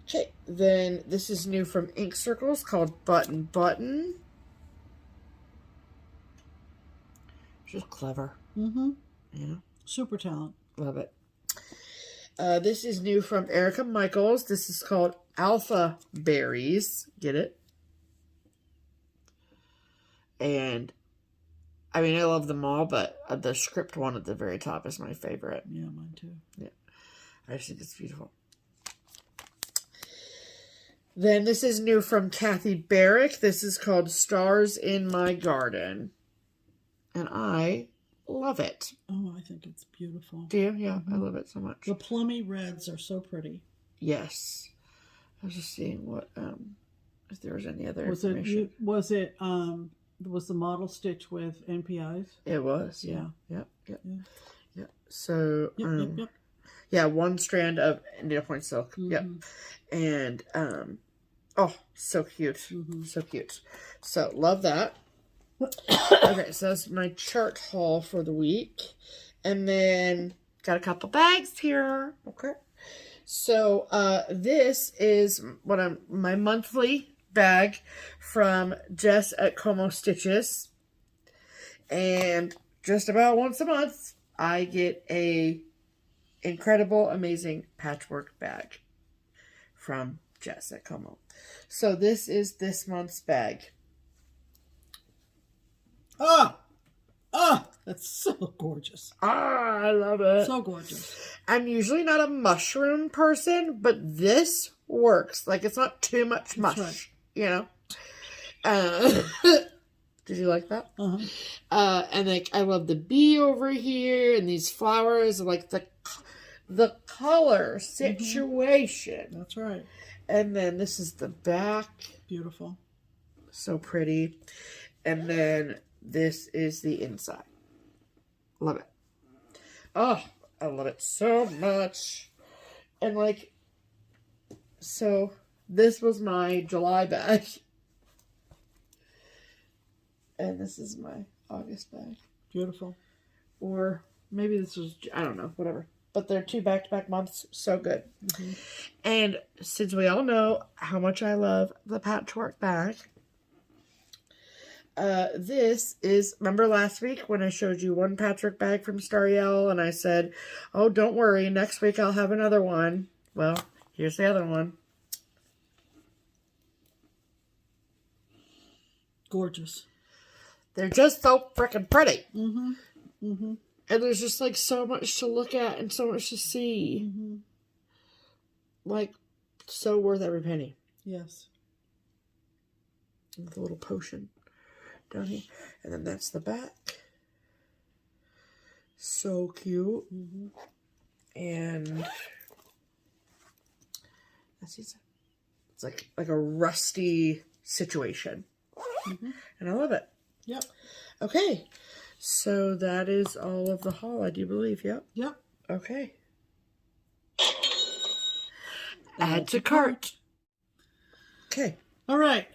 Okay, then this is new from Ink Circles called Button Button. Just clever. Yeah. Super talent. Love it. This is new from Erica Michaels. This is called Alpha Berries. Get it? And I mean, I love them all, but the script one at the very top is my favorite. Yeah, mine too. Yeah. I just think it's beautiful. Then this is new from Kathy Barrick. This is called Stars in My Garden. And I love it. Oh, I think it's beautiful. Do you? Yeah, I love it so much. The plummy reds are so pretty. Yes. I was just seeing what, if there was any other Was information. Was the model stitch with NPIs? It was, yeah. Yep. So, Yep. yeah, one strand of needlepoint silk. Yep. And, oh, so cute. So cute. So, love that. Okay, so that's my chart haul for the week. And then, got a couple bags here. Okay. So, this is my monthly bag from Jess at comostitches. And just about once a month, I get a incredible, amazing patchwork bag from Jess at Como. So this is this month's bag. That's so gorgeous. I love it. So gorgeous. I'm usually not a mushroom person, but this works. Like, it's not too much mush, right. you know? Did you like that? Uh-huh. And like, I love the bee over here and these flowers, like the color situation. That's right. And then this is the back. Beautiful. So pretty. And then this is the inside. Love it. Oh, I love it so much. And like, so this was my July bag. And this is my August bag. Beautiful. Or maybe this was, I don't know, whatever. But they're 2 back-to-back months. So good. Mm-hmm. And since we all know how much I love the patchwork bag, this is, remember last week when I showed you one patchwork bag from StarryOwl and I said, oh, don't worry, next week I'll have another one. Well, here's the other one. Gorgeous. They're just so freaking pretty. Mm-hmm. Mm-hmm. And there's just like so much to look at and so much to see. Mm-hmm. Like, so worth every penny. Yes. With a little potion down here. And then that's the back. So cute. Mm-hmm. And that's it's like a rusty situation. Mm-hmm. And I love it. Yep. Okay. So that is all of the haul, I do believe. Yep. Yep. Okay. Add to cart. Okay. All right.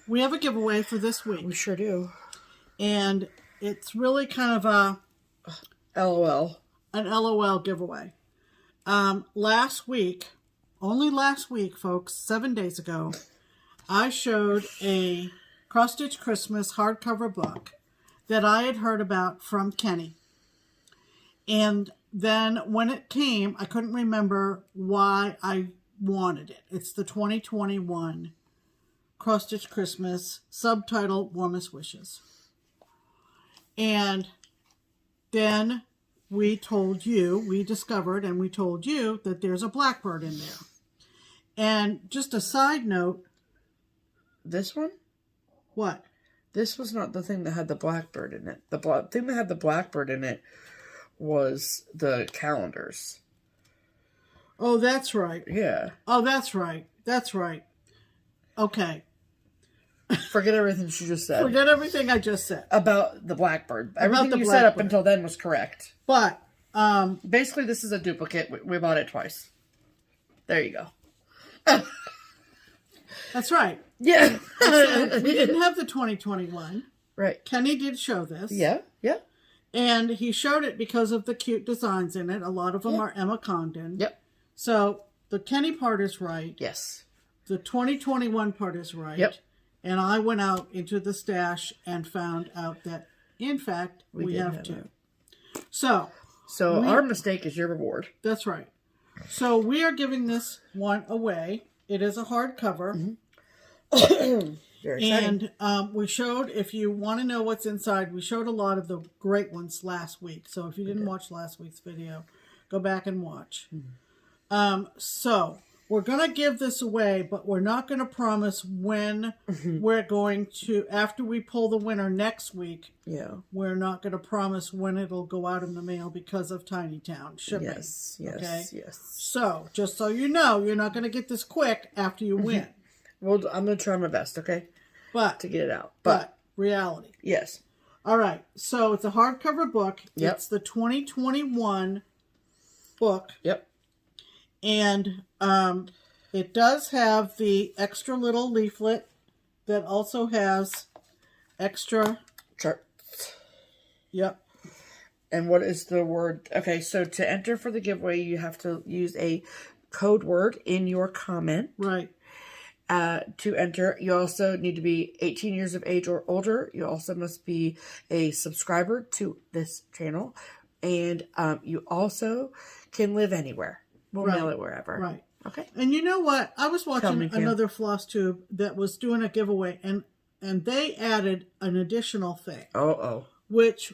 We have a giveaway for this week. We sure do. And it's really kind of an LOL giveaway. Last week, only last week, folks, 7 days ago, I showed a cross-stitch Christmas hardcover book that I had heard about from Kenny. And then when it came, I couldn't remember why I wanted it. It's the 2021 cross-stitch Christmas, subtitle Warmest Wishes. And then we discovered and we told you that there's a blackbird in there. And just a side note. This one? What? This was not the thing that had the blackbird in it. The thing that had the blackbird in it was the calendars. Oh, that's right. Yeah. Oh, that's right. That's right. Okay. Forget everything she just said. Forget everything I just said. About the blackbird. Everything the you blackbird. said up until then was correct. But, basically this is a duplicate. We bought it twice. There you go. That's right. Yeah. So we didn't have the 2021. Right. Kenny did show this. Yeah. Yeah. And he showed it because of the cute designs in it. A lot of them are Emma Condon. Yep. So the Kenny part is right. Yes. The 2021 part is right. Yep. And I went out into the stash and found out that, in fact, we have two. So our mistake is your reward. That's right. So we are giving this one away. It is a hardcover. Mm-hmm. Very exciting. And we showed, if you want to know what's inside, we showed a lot of the great ones last week. So if you didn't watch last week's video, go back and watch. Mm-hmm. So we're going to give this away, but we're not going to promise when we're going to, after we pull the winner next week, we're not going to promise when it'll go out in the mail because of Tiny Town shipping. Yes. So, just so you know, you're not going to get this quick after you win. Well, I'm going to try my best, okay? To get it out. But reality. Yes. All right. So, it's a hardcover book. Yep. It's the 2021 book. Yep. And it does have the extra little leaflet that also has extra charts. Yep. And what is the word? Okay, so to enter for the giveaway, you have to use a code word in your comment. Right. To enter, you also need to be 18 years of age or older. You also must be a subscriber to this channel. And you also can live anywhere. We'll mail it wherever. Right. Okay. And you know what? I was watching me, Pam. another FlossTube that was doing a giveaway, and they added an additional thing. Which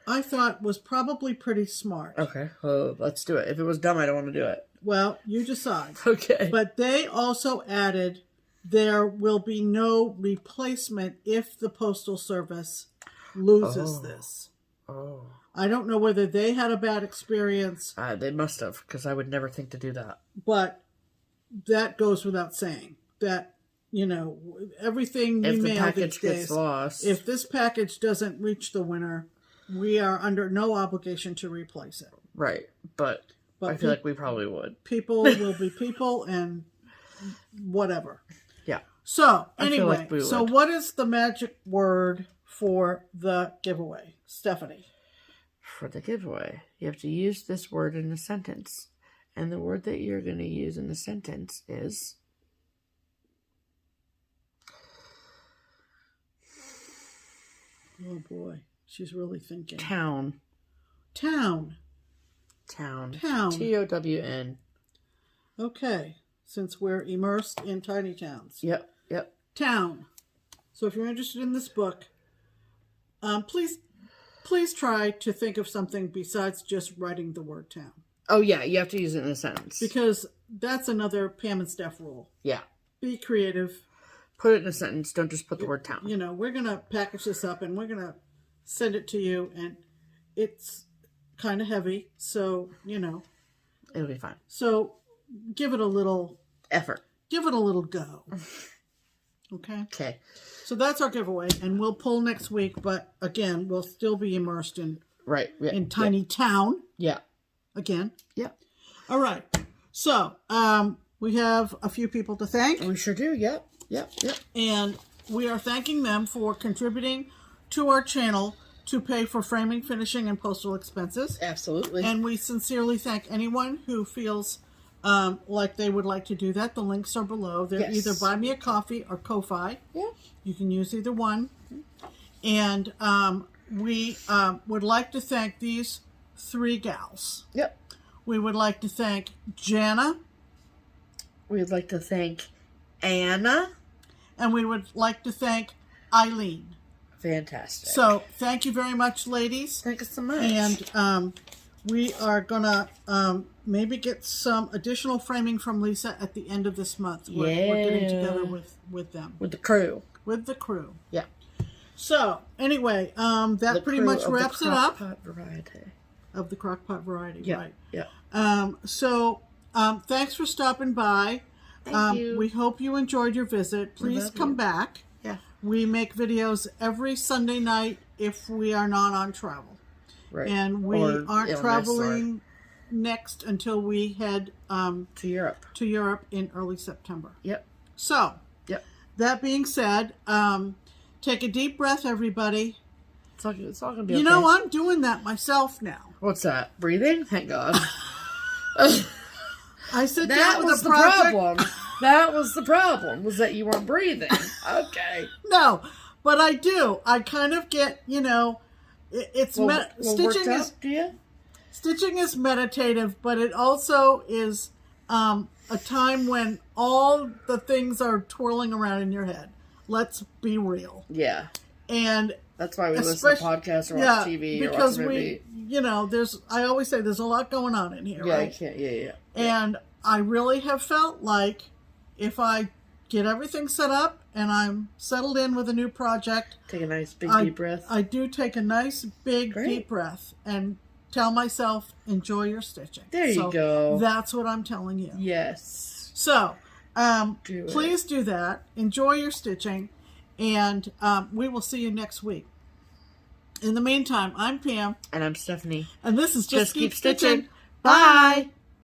I thought was probably pretty smart. Okay. Let's do it. If it was dumb, I don't want to do it. Well, you decide. Okay. But they also added there will be no replacement if the Postal Service loses this. I don't know whether they had a bad experience. They must have, because I would never think to do that. But that goes without saying. That, you know, everything we mail these days, lost. if this package doesn't reach the winner, we are under no obligation to replace it. Right. But I feel like we probably would. People will be people and whatever. Yeah. So, anyway, so what is the magic word for the giveaway? Stephanie. For the giveaway, you have to use this word in a sentence. And the word that you're going to use in the sentence is... Oh, boy. She's really thinking. Town. Town. Town. Town. T-O-W-N. Okay. Since we're immersed in tiny towns. Yep. Town. So if you're interested in this book, please try to think of something besides just writing the word town. Oh, yeah. You have to use it in a sentence. Because that's another Pam and Steph rule. Yeah. Be creative. Put it in a sentence. Don't just put the word town. You know, we're going to package this up and we're going to send it to you. And it's kind of heavy. So, you know. It'll be fine. So, give it a little... effort. Give it a little go. Okay? Okay. So that's our giveaway. And we'll pull next week. But, again, we'll still be immersed in... Right. Yeah. In tiny town. Yeah. Again. Yeah. All right. So, we have a few people to thank. We sure do. Yep. And we are thanking them for contributing to our channel to pay for framing, finishing, and postal expenses. Absolutely. And we sincerely thank anyone who feels like they would like to do that. The links are below. They're either Buy Me a Coffee or Ko-Fi. Yeah. You can use either one. And we would like to thank these 3 gals. Yep. We would like to thank Jana. We'd like to thank Anna. And we would like to thank Eileen. Fantastic. So, thank you very much, ladies. Thank you so much. And we are going to maybe get some additional framing from Lisa at the end of this month. We're getting together with them. With the crew. With the crew. Yeah. So, anyway, that pretty much wraps it up. Of the crockpot variety, yeah. right. Yeah. So, thanks for stopping by. Thank you. We hope you enjoyed your visit. Please come back. Yeah. We make videos every Sunday night if we are not on travel. Right. And we aren't traveling next until we head to Europe. To Europe in early September. Yep. So, that being said, take a deep breath, everybody. It's all going to be You know, I'm doing that myself now. What's that? Breathing? Thank God. I sit that down with was a the project. problem. That was the problem, was that you weren't breathing. Okay. No, but I do. I kind of get, you know, it's stitching is. Do you? Stitching is meditative, but it also is a time when all the things are twirling around in your head. Let's be real. Yeah. And that's why we listen to podcasts or watch TV because or watch a movie. You know, I always say there's a lot going on in here, right? Yeah. And I really have felt like if I get everything set up and I'm settled in with a new project. Take a nice big deep breath. I do take a nice big deep breath and tell myself, enjoy your stitching. There you go. That's what I'm telling you. Yes. So, please do that. Enjoy your stitching. And we will see you next week. In the meantime, I'm Pam. And I'm Stephanie. And this is Just Keep Stitching. Bye.